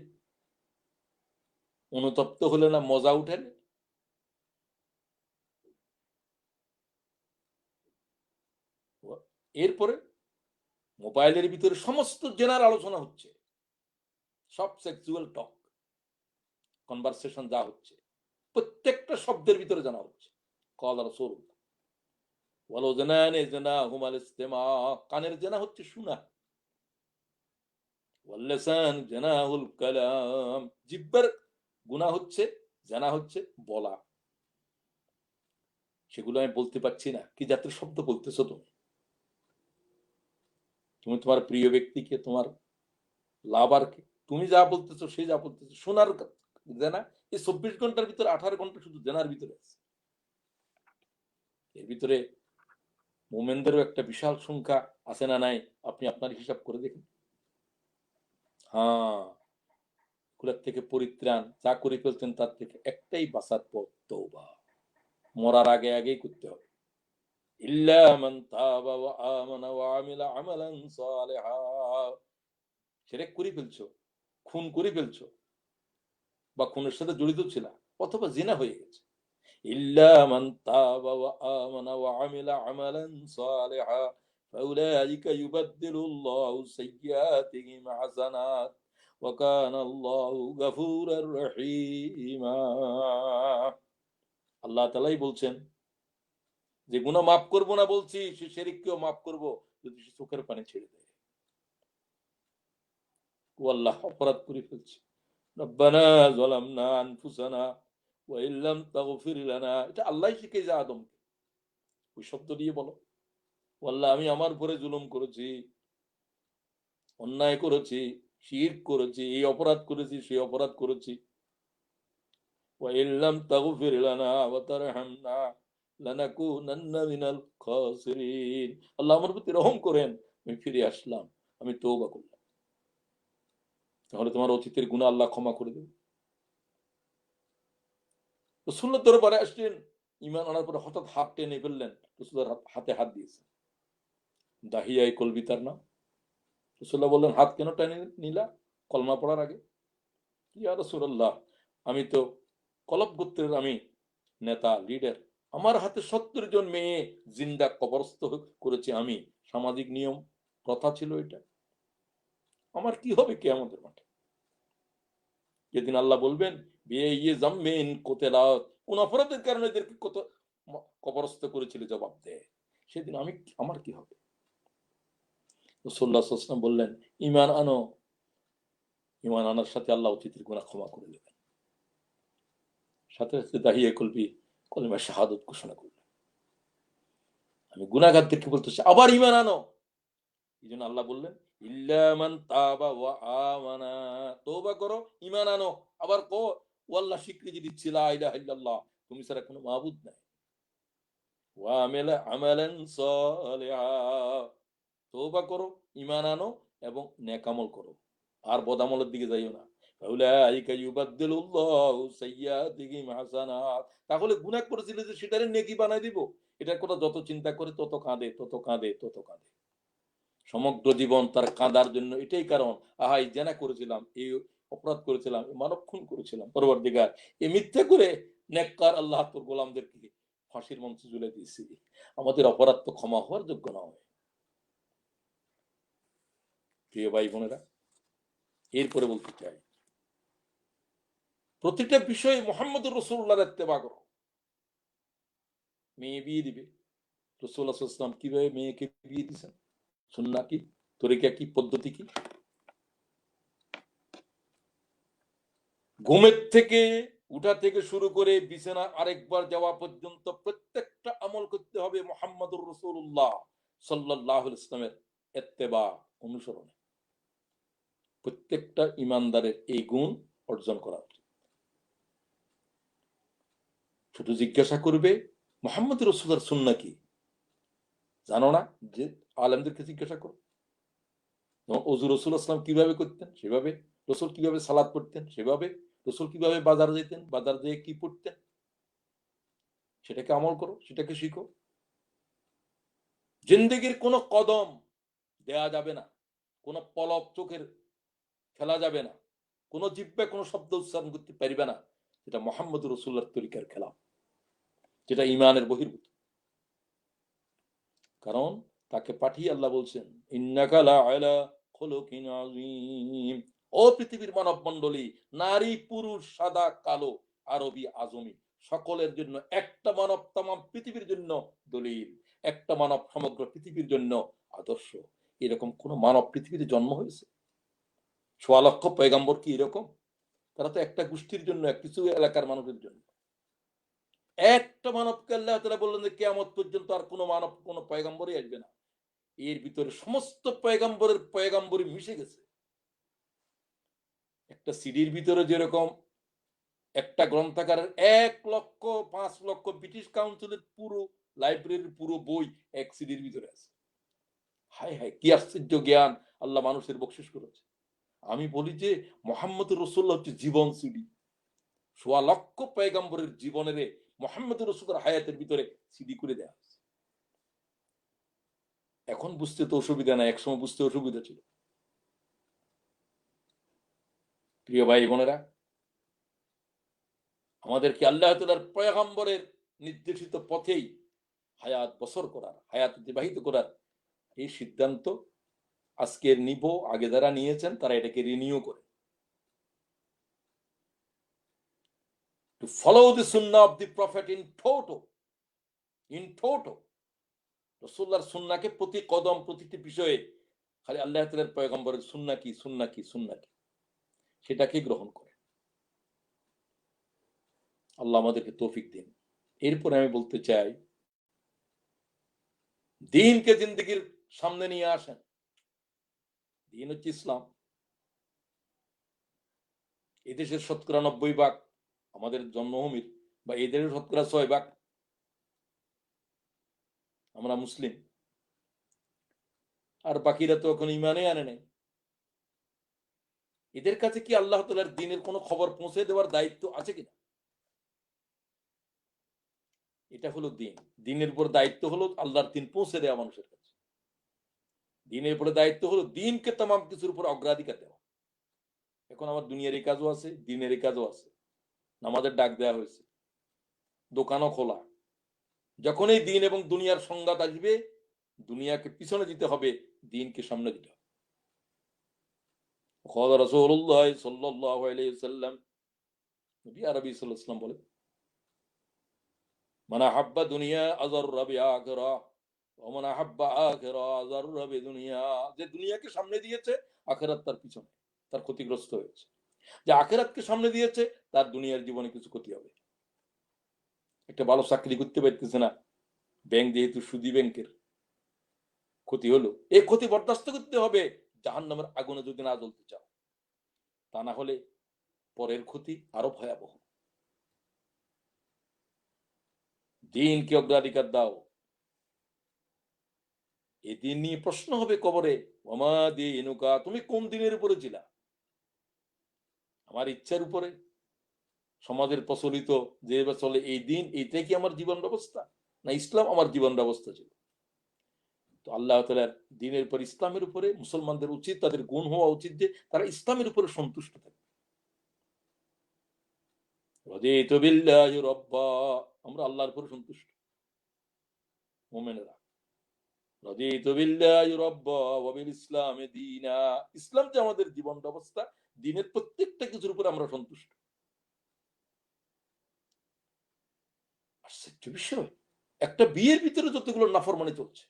অনুতপ্ত হলে না, মজা উঠালে? এরপরে মোবাইলের ভিতরে সমস্ত জেনার আলোচনা হচ্ছে, সব সেক্সুয়াল টক কনভারসেশন যা হচ্ছে প্রত্যেকটা শব্দের ভিতরে জানা হচ্ছে। ক্বালা রাসূলুল্লাহ ওয়াল উযনানি জানাহুমাল ইসতিমা, কানের জানা হচ্ছে শোনা। ওয়াল লিসান জানাহুল কালাম, জিহ্বার গুনাহ হচ্ছে, জানা হচ্ছে বলা। সেগুলো আমি বলতে পারছি না, কি জাতের শব্দ বলতেছো তুমি? তুমি তোমার প্রিয় ব্যক্তিকে, তোমার লাভারকে, তুমি যা বলতেছো, সে যা বলতেছো, শোনার জানা। এই 24 ঘন্টার ভিতরে 18 ঘন্টা শুধু জানার ভিতরে আছে। এর ভিতরে মোমেনদেরও একটা বিশাল সংখ্যা আছে না নাই? আপনি আপনার হিসাব করে দেখুন। হ্যাঁ, এগুলোর থেকে পরিত্রাণ যা করে ফেলছেন তার থেকে একটাই বাঁচার পথ, তওবা। মরার আগে আগেই করতে হবে। ইল্লা মান তাবা ওয়া আমানা ওয়া আমিলা আমালান সালিহা, শিরক করে ফেলছো, খুন করে ফেলছো, বা খুনের সাথে জড়িত ছিল, অথবা জিনা হয়ে গেছে। ইল্লা মান তাবা ওয়া আমানা ওয়া আমিলা আমালান সালিহা ফাউলাইকা ইউবাদদিলুল্লাহু সাইয়্যাতিহিম হাসানাত ওয়া কানা আল্লাহু গফুরার রহিমা। আল্লাহ তাআলাই বলছেন যে গুনাহ মাফ করব না বলছি, সে শিরককেও মাফ করব যদি সে চোখের পানি ছেড়ে দেয়। ও আল্লাহ, অপরাধ করে ফেলছি, রব্বানা যালামনা আনফুসানা ওয়া ইল্লাম তাগফির লানা, এটা আল্লাহই শিখিয়েছে আদমকে। ওই শব্দ দিয়ে বলো, ও আল্লাহ, আমি আমার উপরে জুলুম করেছি, অন্যায় করেছি, শিরক করেছি, এই অপরাধ করেছি, সেই অপরাধ করেছি। ওয়া ইল্লাম তাগফির লানা ওয়া তারহামনা লানাকুনান্না মিনাল খাসিরিন, আল্লাহ আমার প্রতি রহম করেন, আমি ফিরে আসলাম, আমি তওবা করলাম। তাহলে তোমার অতীতের গুনাহ আল্লাহ ক্ষমা করে দেবে। রাসূলুল্লাহ দরবারে আসলেন, ঈমান আনার পরে হঠাৎ হাত টেনে ফেললেন, রাসূলের হাতে হাত দিয়েছেন। দাহিয়ায়ে কলবি তার নাম। রাসূলুল্লাহ বললেন, হাত কেন টেনে নিলা কলমা পড়ার আগে? ইয়া রাসূলুল্লাহ, আমি তো কলব গোত্রের আমি নেতা, লিডার, আমার হাতে 70 জন মেয়ে জিন্দা কবরস্থ করেছি আমি, সামাজিক নিয়ম প্রথা ছিল এটা, আমার কি হবে কিয়ামতের মাঠে? যেদিন আল্লাহ বলবেন বিয়ে জামমিন কোতেলাত, কোন অপরাধের কারণে এদেরকে কত কবরস্থ করেছিল, জবাব দেয়, সেদিন আমি, আমার কি হবে? রাসূলুল্লাহ সাল্লাল্লাহু আলাইহি ওয়াসাল্লাম বললেন, ঈমান আনো, ঈমান আনার সাথে আল্লাহ অতীতের গুনাহ ক্ষমা করে দেবেন। সাথে সাথে দাহিয়ে কলবি কলিমা শাহাদাত ঘোষণা করলেন, আমি গুনাহগারদেরকে বলতেছি আবার ঈমান আনো। এইজন্য আল্লাহ বললেন, ইল্লা মান তাবা ওয়া আমানা, তওবা করো, ঈমান আনো। আবার ও আল্লাহ স্বীকৃতি দিচ্ছে, লা ইলাহা ইল্লাল্লাহ, তুমি ছাড়া কোনো মাবুদ নাই। ওয়া আমিলা আমালান সালিহা, তওবা করো, ঈমান আনো এবং নেক আমল করো, আর বদামলের দিকে যাইও না। ফাউলাইকা ইউবাদদিলুল্লাহু সাইয়্যাতিহিম হাসানাত, তাহলে গুনাহ করেছিলে যে সেটারে নেকি বানায় দিব। এটার কথা যত চিন্তা করে তত কাঁদে, তত কাঁদে, তত কাঁদে। সমগ্র জীবন তার কাঁদার জন্য এটাই কারণ, আহাই জেনা করেছিলাম, এই অপরাধ করেছিলাম, মানব খুন করেছিলাম, পরবর্তীকার এই মিথ্যা করে নেককার আল্লাহ তোর গোলামদেরকে ফাঁসির মঞ্চে ঝুলে দিয়েছি, আমাদের অপরাধ তো ক্ষমা হওয়ার যোগ্য নয়। প্রিয় ভাই বোনেরা, এরপরে বলতে চাই, প্রতিটা বিষয়ে মুহাম্মদুর রাসূলুল্লাহর ইত্তেবা করো। মেয়ে বিয়ে দিবে, রাসূলুল্লাহ সাল্লাল্লাহু আলাইহি ওয়াসাল্লাম কিভাবে মেয়েকে বিয়ে দিয়েছেন, সুন্নাহ কি, তরিকা কি, পদ্ধতি কি? ঘুমের থেকে উঠা থেকে শুরু করে বিছানা আরেকবার যাওয়া পর্যন্ত প্রত্যেকটা আমল করতে হবে মুহাম্মদুর রাসূলুল্লাহ সাল্লাল্লাহু আলাইহি ওয়াসাল্লামের ইত্তেবা, অনুসরণে। প্রত্যেকটা ইমানদারের এই গুণ অর্জন করা উচিত। শুধু জিজ্ঞাসা করবে মুহাম্মদ রাসূলের সুন্নাহ কি, জানো না, যে আলেমদেরকে জিজ্ঞাসা করো। ওযু রাসূল সাল্লাল্লাহু আলাইহি ওয়াসাল্লাম কিভাবে করতেন সেভাবে, রাসূল কিভাবে সালাত পড়তেন সেভাবে, রসুল কিভাবে বাজার যেতেন, বাজার যেয়ে কি পড়তেন, সেটাকে আমল করো, সেটাকে শিখো। জিন্দেগির কোনো কদম দেয়া যাবে না, কোনো পলক চোখের ফেলা যাবে না, কোনো জিব্বে কোনো শব্দ উচ্চারণ করতে পারবে না যেটা মোহাম্মদ রসুল্লাহর তরিকার খেলাফ, যেটা ইমানের বহির্ভূত। কারণ তাকে পাঠিয়ে আল্লাহ বলছেন, ইন্নাকা লাআলা খুলুকিন আযীম। ও পৃথিবীর মানব মণ্ডলী, নারী পুরুষ সাদা কালো আরবি আজমি সকলের জন্য একটা মানব তামাম পৃথিবীর জন্য দলিল, একটা মানব সমগ্র পৃথিবীর জন্য আদর্শ। এরকম কোন মানব পৃথিবীতে জন্ম হয়েছে? ১০০ লক্ষ পয়গম্বর কি এরকম? তারা তো একটা গোষ্ঠীর জন্য, কিছু এলাকার মানুষের জন্য। একটা মানবকে আল্লাহ তাআলা বললেন যে কিয়ামত পর্যন্ত আর কোনো মানব কোনো পয়গম্বরই আসবে না। এর ভিতরে সমস্ত পয়গম্বরের পয়গম্বরই মিশে গেছে। একটা সিডির ভিতরে যেরকম একটা গ্রন্থাগারের ১,৫,০০,০০০ ব্রিটিশ কাউন্সিলের পুরো লাইব্রেরির পুরো বই এক সিডির ভিতরে আছে। হায় হায়, কি আশ্চর্য জ্ঞান আল্লাহ মানুষের বকশিশ করেছে। আমি বলি যে মোহাম্মদ রসুল্লাহ হচ্ছে জীবন সিডি। ১০০ লক্ষ পয়গম্বরের জীবনের মোহাম্মদ রসুলের হায়াতের ভিতরে সিডি করে দেওয়া হয়েছে। এখন বুঝতে তো অসুবিধা নাই, একসময় বুঝতে অসুবিধা ছিল। প্রিয় ভাই বোনেরা, আমাদেরকে আল্লাহ তাআলার পয়গম্বরের নির্দেশিত পথেই হায়াত বসর করার, হায়াত অতিবাহিত করার এই সিদ্ধান্ত আজকের নিব। আগে যারা নিয়েছেন তারা এটাকে রিনিউ করে, to follow the sunnah of the prophet in toto রাসূলুল্লাহর সুন্নাহকে প্রতি কদম প্রতিটি বিষয়ে খালি আল্লাহ তাআলার পয়গম্বরের সুন্নাহ কি সুন্নাহ কি সুন্নাহ কি সেটাকে গ্রহণ করে। আল্লাহ আমাদেরকে তৌফিক দিন। এরপরে আমি বলতে চাই, দ্বীনকে জিন্দেগির সামনে নিয়ে আসেন। দ্বীন হচ্ছে ইসলাম। এদেশের ৯০% আমাদের জন্মভূমির বা এদের ৬০% আমরা মুসলিম, আর বাকিরা তো এখন ইমানে আনে নাই। এদের কাছে কি আল্লাহ তাআলার দ্বীনের কোনো খবর পৌঁছে দেওয়ার দায়িত্ব আছে কিনা? এটা হলো দ্বীন। দ্বীনের উপর দায়িত্ব হলো আল্লাহর দ্বীন পৌঁছে দেওয়া মানুষের কাছে। দ্বীনের উপরে দায়িত্ব হলো দ্বীনকে তামাম কিছুর উপর অগ্রাধিকার দেওয়া। এখন আমার দুনিয়ার এই কাজও আছে, দ্বীনের এই কাজও আছে। নামাজের ডাক দেওয়া হয়েছে, দোকানও খোলা। যখন এই দ্বীন এবং দুনিয়ার সংঘাত আসবে, দুনিয়াকে পিছনে দিতে হবে, দ্বীনকে সামনে দিতে হবে। قال رسول الله صلى الله عليه وسلم, নবী আরবি সাল্লাল্লাহু আলাইহি ওয়াসাল্লাম বলে, মান আহাব্বা দুনিয়া আযাররা বিআখিরাহ ওয়া মান আহাব্বা আখিরাহ আযাররা বিদুনিয়া। যে দুনিয়াকে সামনে দিয়েছে, আখিরাত তার পিছনে, তার ক্ষতিগ্রস্ত হয়েছে। যে আখিরাতকে সামনে দিয়েছে, তার দুনিয়ার জীবনে কিছু ক্ষতি হবে। একটা ভালো চাকরি করতে পারতেছে না, ব্যাংক যেহেতু সুদী ব্যাংকের, ক্ষতি হলো। এই ক্ষতি বরদাস্ত করতে হবে জাহান্নামের আগুনে যদি না জ্বলতে চাও, তা না হলে পরের ক্ষতি আরো ভয়াবহ। দ্বীনকে অগ্রাধিকার দাও। এই দিন নিয়ে প্রশ্ন হবে কবরে, ওমা দীনুকা, তুমি কোন দিনের উপরে ছিলা? আমার ইচ্ছার উপরে, সমাজের প্রচলিত যে চলে এই দিন, এইটাই কি আমার জীবন ব্যবস্থা, না ইসলাম আমার জীবন ব্যবস্থা ছিল? তো আল্লাহ তাআলার দ্বীনের উপর, ইসলামের উপরে মুসলমানদের উচিত, তাদের গুণ হওয়া উচিত যে তারা ইসলামের উপরে সন্তুষ্ট থাকে। রাদিতু বিল্লাহি রাব্বা, আমরা আল্লাহর উপরে সন্তুষ্ট মুমিনেরা। রাদিতু বিল্লাহি রাব্বা ওয়া বিল ইসলামি দীনা, ইসলাম যে আমাদের জীবন ব্যবস্থা, দ্বীনের প্রত্যেকটা কিছুর উপরে আমরা সন্তুষ্ট। আশ্চর্য বিষয়, একটা বিয়ের ভিতরে যতগুলো নাফরমানি চলছে,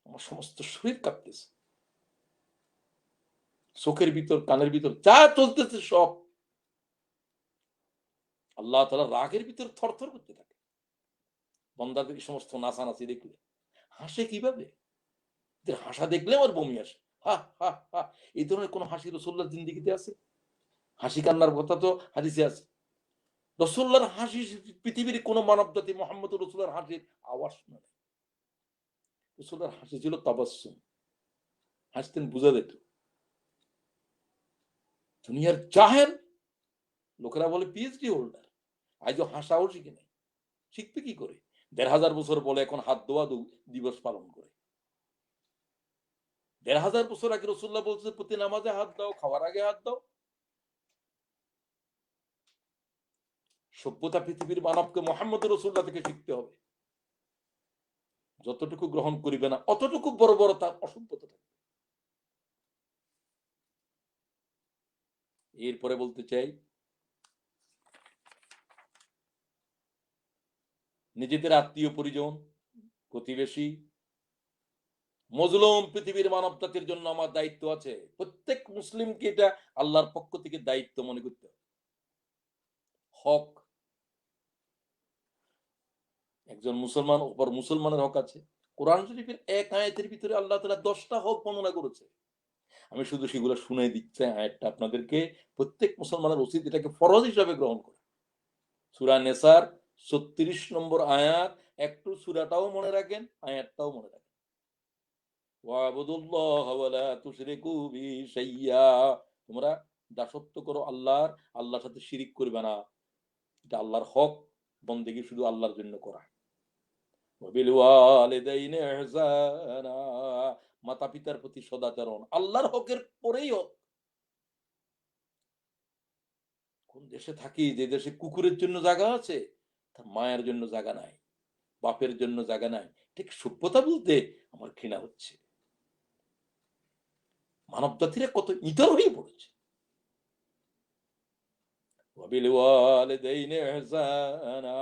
আমার সমস্ত শরীর কাঁপতেছে। চোখের ভিতর, কানের ভিতর যা চলতেছে সব আল্লাহ তাআলা রাগের ভিতর থরথর করতে থাকে। বান্দাদের এই সমস্ত নাচানাচি দেখলে হাসে কিভাবে? এদের হাসা দেখলে আমার বমি আসে। হা হা হা, এই ধরনের কোন হাসি রাসূলুল্লাহর জিন্দেগিতে আছে? হাসি কান্নার কথা তো হাদিসে আছে। রাসূলুল্লাহর হাসি পৃথিবীর কোন মানব জাতি মুহাম্মদ রাসূলুল্লাহর হাসির আওয়াজ শুনে নাই। রাসূলুল্লাহর হাসি ছিল তাবাসসুম, হাসতেন বোঝা যেত। দুনিয়ার জাহেল লোকেরা বলে পিএইচডি হোল্ডার, আজও হাসাও শিখে নেই। শিখবে কি করে? ১৫০০ বছর বলে এখন হাত ধোয়া দিবস পালন করে। ১৫০০ বছর আগে রাসূলুল্লাহ বলছে প্রতি নামাজে হাত দাও, খাওয়ার আগে হাত দাও। সভ্যতা পৃথিবীর মানবকে মুহাম্মদ রাসূলুল্লাহ থেকে শিখতে হবে। যতটুকু গ্রহণ করিবে না অতটুকু বড় বড় তার অসভ্যতা থাকবে। এরপরে বলতে চাই, নিজেদের আত্মীয় পরিজন, প্রতিবেশী, মজলুম পৃথিবীর মানব জাতির জন্য আমার দায়িত্ব আছে। প্রত্যেক মুসলিমকে এটা আল্লাহর পক্ষ থেকে দায়িত্ব মনে করতে হবে। হক, একজন মুসলমান অপর মুসলমানের হক আছে। কোরআন শরীফের এক আয়াতের ভিতরে আল্লাহ তাআলা ১০টা হক বর্ণনা করেছে। আমি শুধু সেগুলো শুনে দিচ্ছি আয়াতটা আপনাদেরকে। প্রত্যেক মুসলমানের উচিত এটাকে ফরজ হিসাবে গ্রহণ করা। সূরা নেসার ৩৬ নম্বর আয়াত, একটু সূরাটাও মনে রাখেন, আয়াতটাও মনে রাখেন। ওয়াবুদুল্লাহ ওয়া লা তুশরিকু বিহি শাইয়্যা, তোমরা দাসত্ব করো আল্লাহর, আল্লাহর সাথে শিরিক করবে না। এটা আল্লাহর হক, বন্দেগী শুধু আল্লাহর জন্য করা। ওয়াবিল ওয়ালিদাইনি ইহসানা, মাতা পিতার প্রতি সদাচরণ আল্লাহর হকের পরেই হক। কোন দেশে থাকি যে দেশে কুকুরের জন্য জায়গা আছে, তার মায়ের জন্য জায়গা নাই, বাপের জন্য জায়গা নাই। ঠিক সভ্যতা বলতে আমার ঘৃণা হচ্ছে। মানব জাতিরা কত ইতর হয়ে পড়েছে। ওয়াবিল ওয়ালিদাইনি ইহসানা,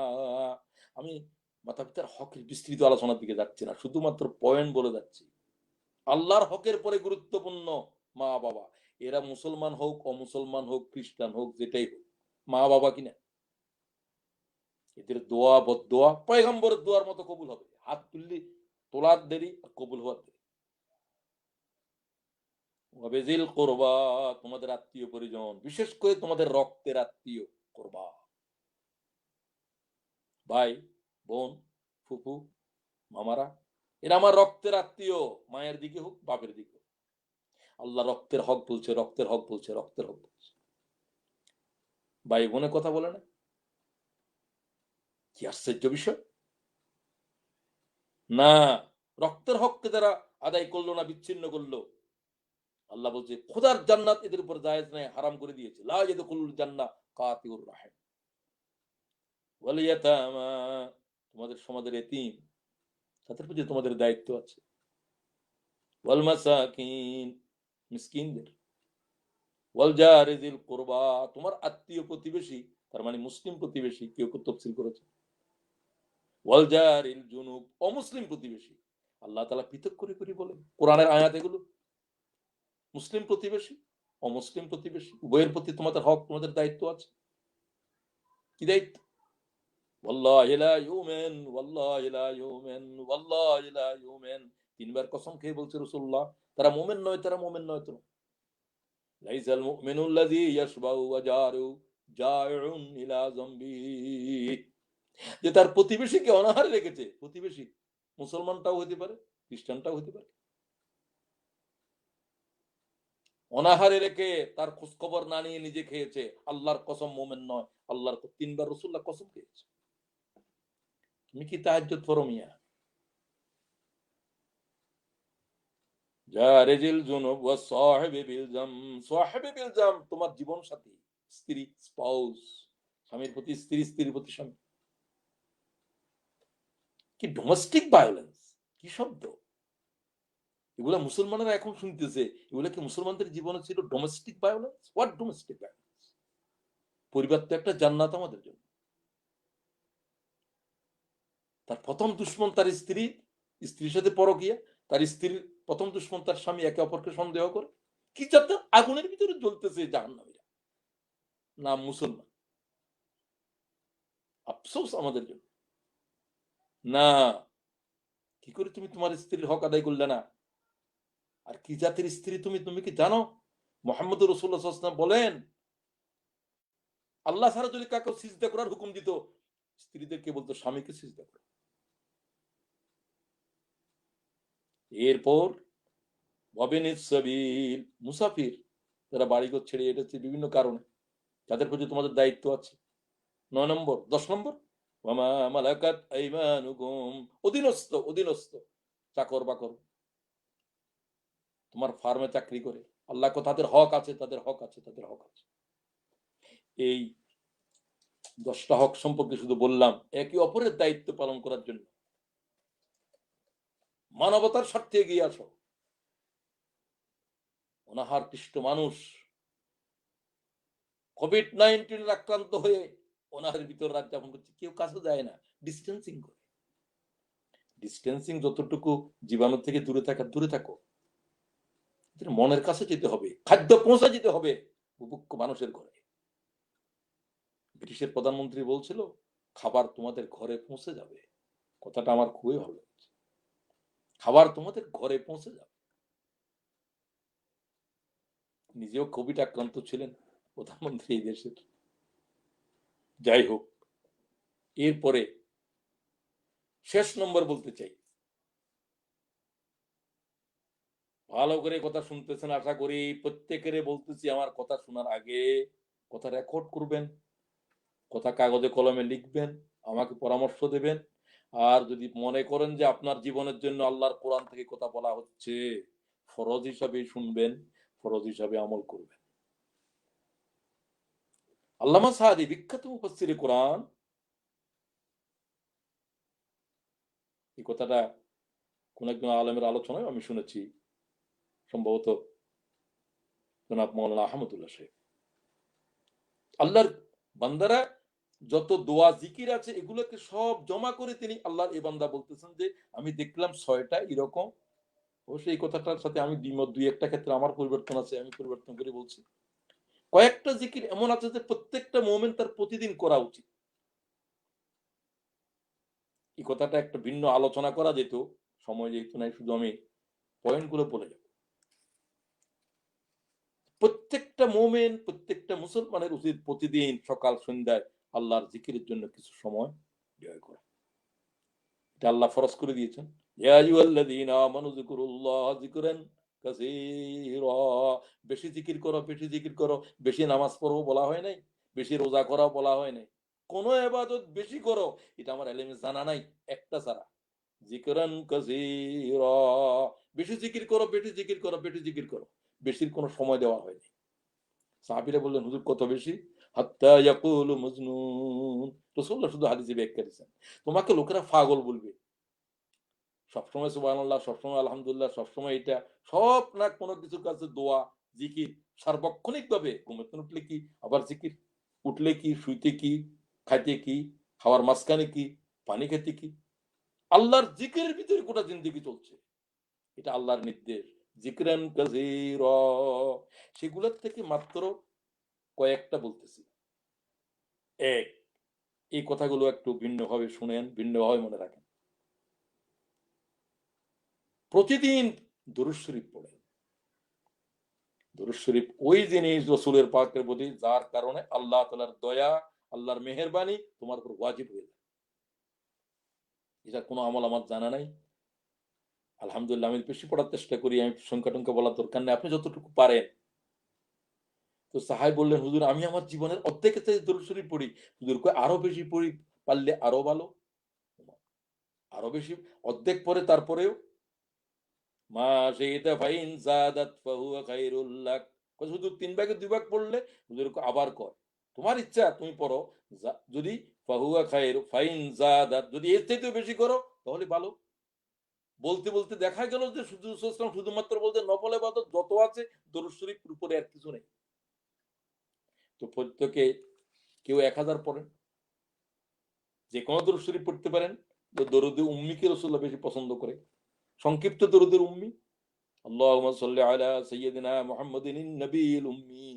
আমি মাতা পিতার হকের বিস্তৃত আলোচনার দিকে যাচ্ছি না, শুধুমাত্র পয়েন্ট বলে যাচ্ছি। আল্লাহর হকের পরে গুরুত্বপূর্ণ মা বাবা। এরা মুসলমান হোক, অমুসলমান হোক, খ্রিস্টান হোক, যেটাই হোক, মা বাবা কিনা, এদের দোয়া বদদোয়া পয়গম্বরের দোয়ার মতো কবুল হবে। হাত তুললি তোলার দেরি আর কবুল হওয়ার দেরি। ওয়াবিজিল কুরবা, তোমাদের আত্মীয় পরিজন, বিশেষ করে তোমাদের রক্তের আত্মীয় কুরবা, ভাই, বোন, ফুফু, মামারা, এরা আমার রক্তের আত্মীয়, মায়ের দিকে হোক বাপের দিকে হোক। আল্লাহ রক্তের হক বলছে, রক্তের হক বলছে, রক্তের হক বলছে। ভাই বোনের কথা বলে না? কি আশ্চর্য বিষয় না! রক্তের হককে যারা আদায় করলো না, বিচ্ছিন্ন করলো, আল্লাহ বলছে খোদার জান্নাত এদের উপর জায়েজ নাই, হারাম করে দিয়েছে। লা ইয়াদখুলুল জান্নাহ কাতিউর রাহিম ওয়াল ইয়াতামা, তোমাদের সমাজের এতিম, তাদের প্রতি তোমাদের দায়িত্ব আছে। ওয়াল মাসাকিন, মিসকিনদের। ওয়াল জারি যিল কুরবা, তোমার আত্মীয় প্রতিবেশী, তার মানে মুসলিম প্রতিবেশী, কেউ কেউ তাফসীর করেছে। ওয়াল জারিল জুনুব, অমুসলিম প্রতিবেশী। আল্লাহ তাআলা পৃথক করে করে বলেন কোরআনের আয়াত এগুলো। মুসলিম প্রতিবেশী, অমুসলিম প্রতিবেশী, উভয়ের প্রতি তোমাদের হক, তোমাদের দায়িত্ব আছে। কি দায়িত্ব? ওয়াল্লাহি লা ইউমিন, ওয়াল্লাহি লা ইউমিন, ওয়াল্লাহি লা ইউমিন, তিনবার কসম খেয়ে বলছে রাসূলুল্লাহ, তারা মুমিন নয়, তারা মুমিন নয় তো। লাইসাল মুমিনুল্লাযী ইয়াশবাউ ওয়া জারু জাইউন ইলা যামবি, যে তার প্রতিবেশীকে অনাহারে রেখেছে। প্রতিবেশী মুসলমানটাও হতে পারে, খ্রিস্টানটাও হতে পারে। অনাহারে রেখে তার খোঁজ খবর না নিয়ে নিজে খেয়েছে, আল্লাহর কসম মুমিন নয়। আল্লাহর তিনবার রাসূলুল্লাহ কসম খেয়েছে। তুমি কি তাহাজ্জুদ পড়ো মিয়া? জারিজিল জুনুব ওয়া সাহিবি বিল জাম, সাহিবি বিল জাম, তোমার জীবন সাথী, স্ত্রী, স্পাউস, স্বামীর প্রতি স্ত্রী, স্ত্রীর প্রতি স্বামী। কি ডোমেস্টিক ভায়োলেন্স! কি শব্দ এগুলা! মুসলমানেরা এখন শুনতেছে, এগুলা কি মুসলমানদের জীবনে ছিল domestic violence? What domestic violence? পরিবার তো একটা জান্নাত আমাদের জন্য। তার প্রথম দুশ্মন তার স্ত্রী, স্ত্রীর সাথে পরকিয়া, তার স্ত্রীর প্রথম দুশ্মন তার স্বামী, একে অপরকে সন্দেহ করে। কি যাতে আগুনের ভিতরে জ্বলতেছে জাহান্নামীরা, নাম মুসলমান। আফসোস আমাদের জন্য। না, কি করে তুমি তোমার স্ত্রীর হক আদায় করলে না? আর কি জাতির স্ত্রী তুমি? তুমি কি জানো মুহাম্মদ রাসূলুল্লাহ সাল্লাল্লাহু আলাইহি ওয়াসাল্লাম বলেন, আল্লাহ ছাড়া যদি কাউকে সিজদা করার হুকুম দিত, স্ত্রীদেরকে বলতো স্বামীকে সিজদা করো। এরপর ওয়াবিনিস সাবিল, মুসাফির, যারা বাড়িঘর ছেড়ে এসেছে বিভিন্ন কারণে, তাদের প্রতি তোমাদের দায়িত্ব আছে। 9 নম্বর 10 নম্বর ওয়ামা মালাকাত আইমানুকুম, অধীনস্থ চাকর বাকর তোমার ফার্মে চাকরি করে, আল্লাহ তাদের হক আছে, তাদের হক আছে। এই 10টা হক সম্পর্কে শুধু বললাম, একে অপরের দায়িত্ব পালন করার জন্য। মানবতার স্বার্থে এগিয়ে আসো। অনাহার কৃষ্ট মানুষ কোভিড-19 আক্রান্ত হয়ে অনাহারের ভিতর রাত যাপন করছে, কেউ কাছে যায় না, ডিস্টেন্সিং করে। ডিস্টেন্সিং যতটুকু জীবাণু থেকে দূরে থাকো। মনের কাছে যেতে হবে, খাদ্য পৌঁছে যেতে হবে বুভুক্ষ মানুষের ঘরে। ব্রিটিশের প্রধানমন্ত্রী বলছিল, খাবার তোমাদের ঘরে পৌঁছে যাবে। কথাটা আমার খুবই ভালো লাগছে, খাবার তোমাদের ঘরে পৌঁছে যাবে। নিজেও কোভিড আক্রান্ত ছিলেন প্রধানমন্ত্রী এই দেশের। যাই হোক, এরপরে শেষ নম্বর বলতে চাই, ভালো করে কথা শুনতেছেন আশা করি। প্রত্যেকেরে বলতেছি, আমার কথা শোনার আগে কথা রেকর্ড করবেন, কথা কাগজে কলমে লিখবেন, আমাকে পরামর্শ দেবেন। আর যদি মনে করেন যে আপনার জীবনের জন্য আল্লাহর কোরআন থেকে কথা বলা হচ্ছে, ফরজ হিসাবে শুনবেন, ফরজ হিসাবে আমল করবেন। আল্লামা সাদি, বিখ্যাত মুফাসসিরে কোরআন, এই কথাটা কোন একজন আলেমের আলোচনায় আমি শুনেছি, সম্ভবত জনাব মাওলানা আহমদুল্লাহ সাহেব। আল্লাহর বান্দারা যত দোয়া জিকির আছে এগুলোকে সব জমা করে তিনি আল্লাহর এই বান্দা বলতেছেন যে আমি দেখলাম 6টা এরকম। অবশ্যই এই কথাটার সাথে আমি দ্বিমত, দুই একটা ক্ষেত্রে আমার পরিবর্তন আছে, আমি পরিবর্তন করে বলছি। কয়েকটা জিকির এমন আছে যে প্রত্যেকটা মুমিন তার প্রতিদিন করা উচিত। এই কথাটা একটা ভিন্ন আলোচনা করা যেত, সময় যেহেতু নাই, শুধু আমি পয়েন্টগুলো বলে যাব। প্রত্যেকটা মুমিন, প্রত্যেকটা মুসলমানের উচিত প্রতিদিন সকাল সন্ধ্যায় আল্লাহর জিকিরের জন্য কিছু সময় ব্যয় করা। এটা আল্লাহ ফরজ করে দিয়েছেন, ইয়া আইয়ুহাল্লাযীনা আমানু যিকুরুল্লাহ যিকরান কাসীরা। বেশি জিকির করো, বেশি জিকির করো। বেশি নামাজ পড়ো বলা হয় নাই, বেশি রোজা করা বলা হয় নাই। কোন ইবাদত বেশি করো এটা আমার ইলমে জানা নাই একটা ছাড়া, যিকরান কাসীরা। বেশি জিকির করো, বেশি জিকির করো, বেশি জিকির করো। বেশির কোনো সময় দেওয়া হয়নি। সাহাবীরা বললেন, হুজুর কত বেশি? হাত্তা ইয়াকুলু মাজনুন। রাসূলুল্লাহ শুধু হাদিসে ব্যাখ্যা দিয়েছেন, তোমাকে লোকেরা পাগল বলবে। সবসময় সুবহানাল্লাহ, সবসময় আলহামদুলিল্লাহ, সবসময় এটা, সব না কোনো কিছুর কাছে দোয়া জিকির সার্বক্ষণিক ভাবে। ঘুমাতে উঠলে কি আবার জিকির, উঠলে কি, শুইতে কি, খাইতে কি, খাওয়ার মাঝখানে কি, পানি খেতে কি, আল্লাহর জিকিরের ভিতরে গোটা জিন্দেগি চলছে। এটা আল্লাহর নির্দেশ, জিকরান কাসীরা। সেগুলোর থেকে মাত্র কয়েকটা বলতেছি। এক, এই কথাগুলো একটু ভিন্নভাবে শুনেন, ভিন্নভাবে মনে রাখেন। প্রতিদিন দুরূদ শরীফ পড়েন। দুরূদ শরীফ ওই জিনিস রাসূলের পাকের প্রতি যার কারণে আল্লাহ তাআলার দয়া, আল্লাহর মেহেরবানি তোমার উপর ওয়াজিব হয়ে যায়। এটা কোনো আমল আমার জানা নাই, আলহামদুলিল্লাহ আমি বেশি পড়ার চেষ্টা করি, আমি সংখ্যা টংখ্যা বলার দরকার নেই, আপনি যতটুকু পারেন। তো সাহাবী বললেন, হুজুর আমি আমার জীবনের অর্ধেকের চেয়ে দুরূদ শরীফ পড়ি। হুজুর কয় আরো বেশি পড়ি, পারলে আরো ভালো। আরো বেশি, অর্ধেক পরে তারপরেও মা শাহিদা ফাইন যাদাত ফাহুয়া খায়রুল লাক। শুধু 3 ভাগের 2 ভাগ পড়লে হুজুর আবার কয় তোমার ইচ্ছা তুমি পড়ো, যদি ফাহুয়া খায়রু ফাইন যাদাত, যদি এর চাইতেও বেশি করো তাহলে ভালো। বলতে বলতে দেখা গেল যে শুধুমাত্র বলতে নফল ইবাদত যত আছে দরুদ শরীফের উপরে আর কিছু নেই। তো প্রত্যেকে কেউ 1000 পড়েন, যে কোনো দরুদ শরীফ পড়তে পারেন। তো দরুদে উম্মিকে রাসূলুল্লাহ বেশি পছন্দ করে, সংক্ষিপ্ত দরুদের উম্মি। আল্লাহুম্মা সাল্লি আলা সাইয়্যিদিনা মুহাম্মাদিন নবিয়্যিল উম্মি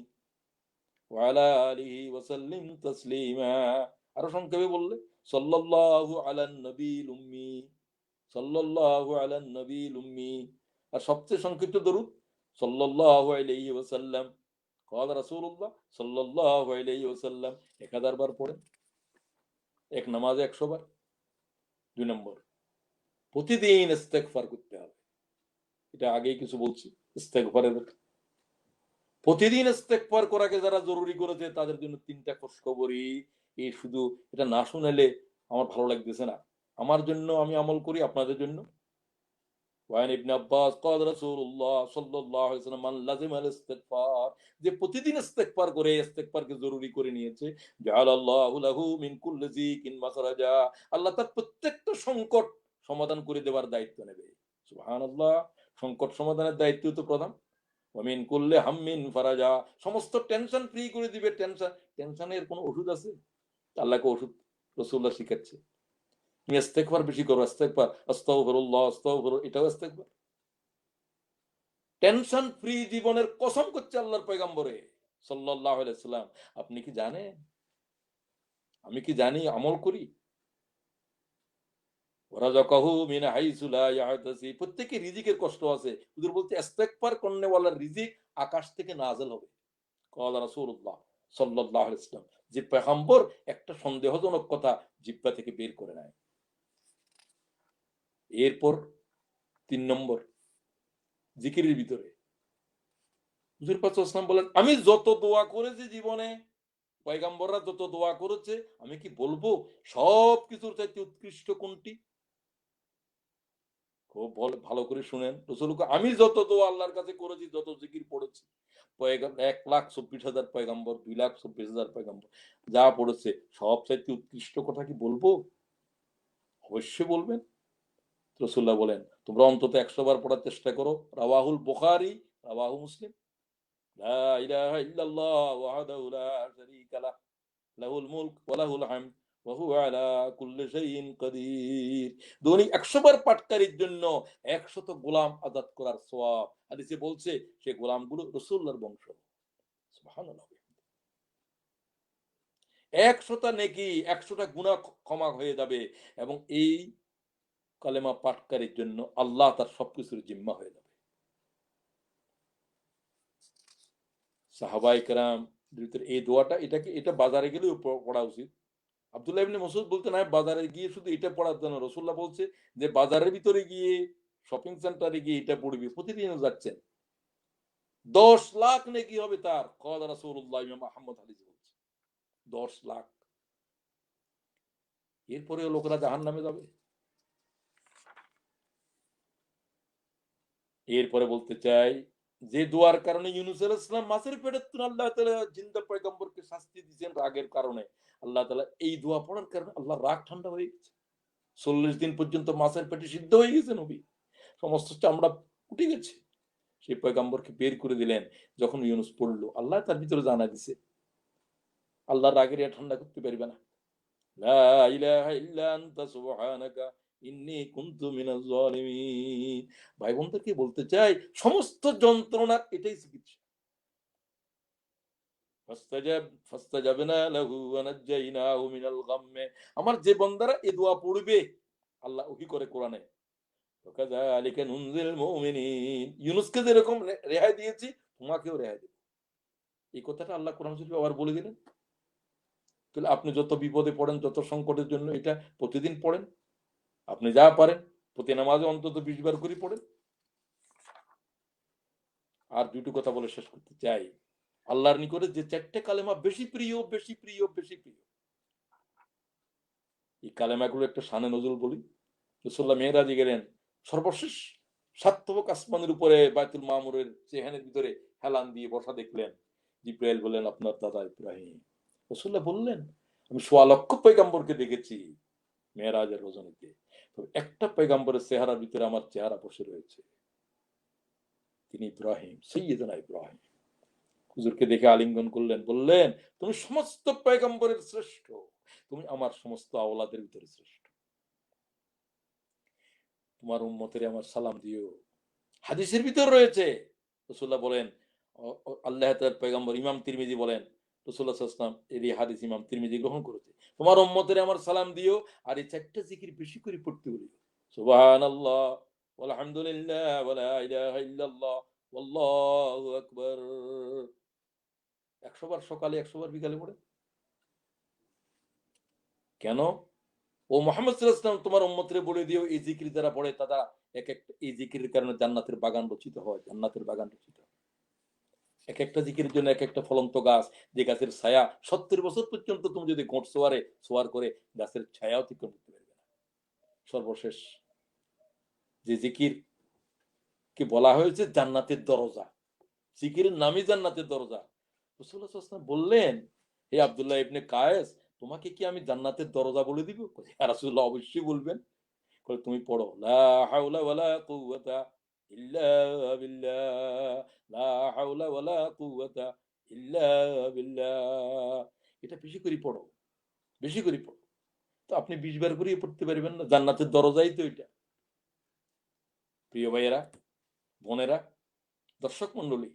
ওয়া আলা আলিহি ওয়া সাল্লিম তাসলিমা। আরো সংক্ষেপে বললে সাল্লাল্লাহু আলান নবিয়্যিল উম্মি, সাল্লাল্লাহু আলান নবিয়্যিল উম্মি। আর সবচেয়ে সংক্ষিপ্ত দরুদ সাল্লাল্লাহু আলাইহি ওয়াসাল্লাম, ক্বালা রাসূলুল্লাহ সাল্লাল্লাহু আলাইহি ওয়াসাল্লাম। 1000 বার পড়েন, এক নামাজে 100 বার। 2 নম্বর, প্রতিদিন ইস্তেগফার করতে হবে। এটা আগেই কিছু বলছি ইস্তেগফারের। প্রতিদিন ইস্তেগফার করাকে যারা জরুরি করেছে তাদের জন্য 3টা খুশখবরি। এই শুধু এটা না শুনালে আমার ভালো লাগতেছে না। আমার জন্য আমি আমল করি, আপনাদের জন্য। ওয়ান ইবনে আব্বাস قال রাসূলুল্লাহ সাল্লাল্লাহু আলাইহি ওয়াসাল্লাম মান লাযিমা ইস্তিগফার, যে প্রতিদিন ইস্তেগফার করে, ইস্তেগফারকে জরুরি করে নিয়েছে, জাআলাল্লাহু লাহু মিন কুল্লি যিকিন মাখরাজা, আল্লাহ তার প্রত্যেকটা সংকট সমাধান করে দেওয়ার দায়িত্ব নেবে। সুবহানাল্লাহ। সংকট সমাধানের দায়িত্ব তো প্রধান। ওয়া মিন কুল্লি হাম্মিন ফারাজা, সমস্ত টেনশন ফ্রি করে দিবে। টেনশনের কোনো ওষুধ আছে? আল্লাহকে ওষুধ রাসূলুল্লাহ শিখাচ্ছে। তুমি ইস্তেগফার বেশি করো, ইস্তেগফার, আস্তাগফিরুল্লাহ, এটাও ইস্তেগফার। টেনশন ফ্রি জীবনের কসম করছে আল্লাহর পয়গম্বরে সাল্লাল্লাহু আলাইহি সাল্লাম। আপনি কি জানেন? আমি কি জানি, আমল করি। ওয়ারাযাকাহু মিন হাইসু লা ইয়াহতাসিব, প্রত্যেকের রিজিকের কষ্ট আছে। হুজুর বলতে ইস্তেগফার করনে ওয়ালার রিজিক আকাশ থেকে নাযিল হবে। ক্বালা রাসূলুল্লাহ সাল্লাল্লাহু আলাইহি সাল্লাম, যে পয়গম্বর একটা সন্দেহজনক কথা জিহ্বা থেকে বের করে নেয়। এরপর 3 নম্বর জিকিরের ভিতরে হুজুর পাক সাল্লাল্লাহু আলাইহি ওয়াসাল্লাম বলেন, আমি যত দোয়া করেছি জীবনে, পয়গম্বররা যত দোয়া করেছে, আমি কি বলবো সব কিছুর চাইতে উৎকৃষ্ট কোনটি? খুব ভালো করে শুনেন। রাসূল কয়, আমি যত দোয়া আল্লাহর কাছে করেছি, যত জিকির পড়েছি, 1,24,000 পয়গম্বর, 2,24,000 পয়গম্বর যা পড়েছে, সব চাইতে উৎকৃষ্ট কথা কি বলবো? অবশ্যই বলবেন। রাসূলুল্লাহ বলেন, তোমরা অন্তত 100 বার পড়ার চেষ্টা করো। রাওয়াহুল বুখারী, রাওয়াহু মুসলিম। লা ইলাহা ইল্লাল্লাহ ওয়াহদাহু লা শারীকা লাহ, লাহুল মুলক ওয়া লাহুল হামদ ওয়া হুয়া আলা কুল্লি শাইইন কাদির। দৈনিক 100 বার পাঠকারীর জন্য 100 গোলাম আযাদ করার সওয়াব। হাদিসে বলছে সেই গোলামগুলো রাসূলুল্লাহর বংশ। সুবহানাল্লাহ। 100টা নেকি, 100টা গুনাহ ক্ষমা হয়ে যাবে এবং এই কালেমা পাঠকারীর জন্য আল্লাহ তার সবকিছুর জিম্মা হয়ে যাবে। সাহাবায়ে কেরাম এই দোয়াটা, এটা বাজারে গেলেও পড়া উচিত। আব্দুল্লাহ ইবনে মাসউদ বলতেন, আমি বাজারে গিয়ে শুধু এটা পড়ার জন্য, রাসূলুল্লাহ বলছে যে বাজারের ভিতরে গিয়ে, শপিং সেন্টারে গিয়ে এটা পড়বি, প্রতিদিনও যাচ্ছেন, 10 লাখ নেকি হবে তার। ক্বালা রাসূলুল্লাহ, ইমাম আহমদ হাদিস বলছে 10 লাখ। এরপরেও লোকেরা জাহান্নামে যাবে। এরপরে বলতে চাই, যে দোয়ার কারণে ইউনূস আলাইহিস সালাম মাছের পেটের থেকে আল্লাহ তাআলা জিন্দা পয়গম্বরকে শাস্তি দিয়েছেন রাগের কারণে, আল্লাহ তাআলা এই দোয়া পড়ার কারণে আল্লাহর রাগ ঠান্ডা হয়ে গেছে। 40 দিন পর্যন্ত মাছের পেটে সিদ্ধ হয়ে গেছে নবী, সমস্ত চামড়া উঠে গেছে। সেই পয়গম্বরকে বের করে দিলেন। যখন ইউনূস পড়লো, আল্লাহ তার ভিতরে জানা দিছে, আল্লাহর রাগের ঠান্ডা করতে পারবে না। লা ইলাহা ইল্লা আনতা সুবহানাকা ইন্নী কুনতু মিনাজ জালিমিন। ভাই বোনদেরকে বলতে চাই, সমস্ত যন্ত্রণার এটাই চিকিৎসা। ফাস্তাজাবনা লাহু ওয়া নাজ্জাইনাহু মিনাল গাম্মে। আমার যে বান্দারা এই দোয়া পড়বে, আল্লাহ ওহী করে কোরআনে, ওয়াকাযালিকা নুনজিল মুমিনিন, ইউনূসকে যেরকম রেহাই দিয়েছি, তোমাকেও রেহাই দেব। এই কথাটা আল্লাহ কোরআন শরীফে আবার বলে দিলেন। তাহলে আপনি যত বিপদে পড়েন, যত সংকটের জন্য এটা প্রতিদিন পড়েন। আপনি যা পারেন প্রতি নামাজে অন্তত 20 বার করে পড়েন। আর দুটো কথা বলে শেষ করতে চাই। আল্লাহর নিকটে যে 4টে কালেমা বেশি প্রিয়, বেশি প্রিয়, বেশি প্রিয়, এই কালেমাগুলো একটা শানে নজরুল বলি। রাসূলুল্লাহ মেরাজে গেলেন, সর্বশেষ সাতবক আসমানের উপরে বাইতুল মামুরের চেহানের ভিতরে হেলান দিয়ে বসা দেখলেন। জিবরাইল বললেন, আপনার দাদা ইব্রাহিম। রাসূলুল্লাহ বললেন, আমি সোয়া লক্ষ পয়গম্বরকে দেখেছি মেরাজের রজনীতে, তবে একটা পয়গম্বরের চেহারার ভিতরে আমার চেহারা বসে রয়েছে, তিনি ইব্রাহিম, সাইয়্যিদুনা ইব্রাহিম। হুজুরকে দেখে আলিঙ্গন করলেন, বললেন, তুমি সমস্ত পয়গম্বরের শ্রেষ্ঠ, তুমি আমার সমস্ত আওলাদের ভিতরে শ্রেষ্ঠ, তোমার উম্মতের আমার সালাম দিও। হাদিসের ভিতর রয়েছে, রাসূলুল্লাহ বলেন, আল্লাহ তাআলার পয়গম্বর ইমাম তিরমিজি বলেন, রাসূলুল্লাহ সাল্লাল্লাহু আলাইহি ওয়াসাল্লাম এই হাদিস ইমাম তিরমিজি গ্রহণ করেছে, তোমার উম্মতের আমার সালাম দিও আর এই 4টা জিকির বেশি করে পড়তে বলিও, সুবহানাল্লাহ ওয়াল হামদুলিল্লাহ ওয়া লা ইলাহা ইল্লাল্লাহ ওয়াল্লাহু আকবার। 100 বার সকালে, 100 বার বিকালে পড়ে। কেন? ও মুহাম্মদ সাল্লাল্লাহু আলাইহি ওয়াসাল্লাম, তোমার উম্মতরে বলে দিও, এই জিকির যারা পড়ে তারা এক এই জিকিরের কারণে জান্নাতের বাগান রচিত হয়, জান্নাতের বাগান রচিত হয়। এক একটা জিকিরের জন্য এক একটা ফলন্ত গাছ, যে গাছের ছায়া 70 বছর পর্যন্ত তুমি যদি ঘোট সোয়ার করে গাছের ছায়া অতিক্রম করতে পারবে না। সর্বশেষ যে জিকির কে বলা হয়েছে জান্নাতের দরজা, জিকিরের নামই জান্নাতের দরজা। রাসূলুল্লাহ সাল্লাল্লাহু আলাইহি ওয়াসাল্লাম বললেন, হে আব্দুল্লাহ ইবনে কায়েস, তোমাকে কি আমি জান্নাতের দরজা বলে দিব? ইয়া রাসূলুল্লাহ, অবশ্যই বলবেন। বলে, তুমি পড়ো, লা হাওলা ওয়ালা কুওয়াতা ইল্লা বিল্লাহ, লা হাওলা ওয়ালা কুওয়াতা ইল্লা বিল্লাহ। এটা বেশি করে পড়ো, বেশি করে পড়ো। তো আপনি 20 বার করে পড়তে পারবেন না? জান্নাতের দরজাই তো এটা। প্রিয় ভাইয়েরা, বোনেরা, দর্শক মণ্ডলী,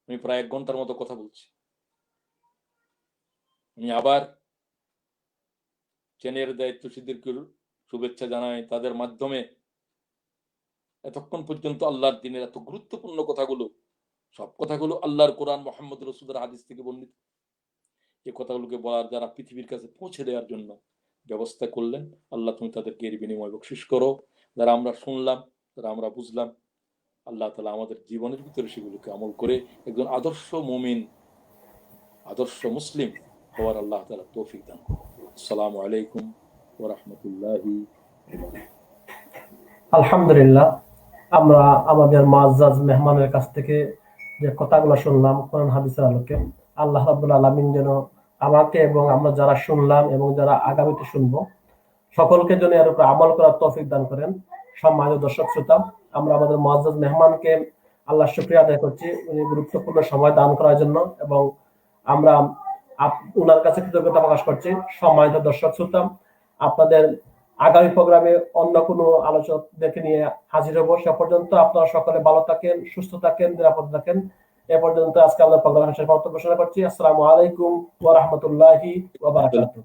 আমি প্রায় 1 ঘন্টার মতো কথা বলছি। আমি আবার চ্যানেলের দায়িত্বশীলদেরকে শুভেচ্ছা জানাই। তাদের মাধ্যমে এতক্ষণ পর্যন্ত আল্লাহর দ্বীনের এত গুরুত্বপূর্ণ কথাগুলো, সব কথাগুলো আল্লাহর কোরআন, মুহাম্মদ রাসূলের হাদিস থেকে বর্ণিত। এই কথাগুলোকে বলার যারা পৃথিবীর কাছে পৌঁছে দেওয়ার জন্য ব্যবস্থা করলেন, আল্লাহ তুমি তাদেরকে এর বিনিময় বকশিশ করো। যারা আমরা শুনলাম, যারা আমরা বুঝলাম, আল্লাহ তাআলা আমাদের জীবনের ভিতরে সেগুলোকে আমল করে একজন আদর্শ মুমিন, আদর্শ মুসলিম হওয়ার আল্লাহ তাআলা তৌফিক দান করুন। আসসালামু আলাইকুম ওয়া রাহমাতুল্লাহি ওয়া বারাকাতুহু। আলহামদুলিল্লাহ, আমরা আমাদের মুআজ্জাজ মেহমানের কাছ থেকে যে কথাগুলো শুনলাম কোরআন হাদিসের আলোকে, আল্লাহ রাব্বুল আলামিন যেন আমাকে এবং আমরা যারা শুনলাম এবং যারা আগামীতে শুনবো সকলকে যেন এর উপর আমল করার তৌফিক দান করেন। সম্মানিত দর্শক শ্রোতা, আমরা আমাদের মুআজ্জাজ মেহমানকে আল্লাহ শুকরিয়া আদায় করছি উনি গুরুত্বপূর্ণ সময় দান করার জন্য, এবং আমরা উনার কাছে কৃতজ্ঞতা প্রকাশ করছি। সম্মানিত দর্শক শ্রোতা, আপনাদের আগামী প্রোগ্রামে অন্য কোনো আলোচক দেখে নিয়ে হাজির হব। সে পর্যন্ত আপনারা সকলে ভালো থাকেন, সুস্থ থাকেন, নিরাপদ থাকেন। এ পর্যন্ত আজকে আমরা প্রোগ্রাম শেষ ঘোষণা করছি। আসসালামু আলাইকুম ওয়া রাহমাতুল্লাহি ওয়া বারাকাতুহু।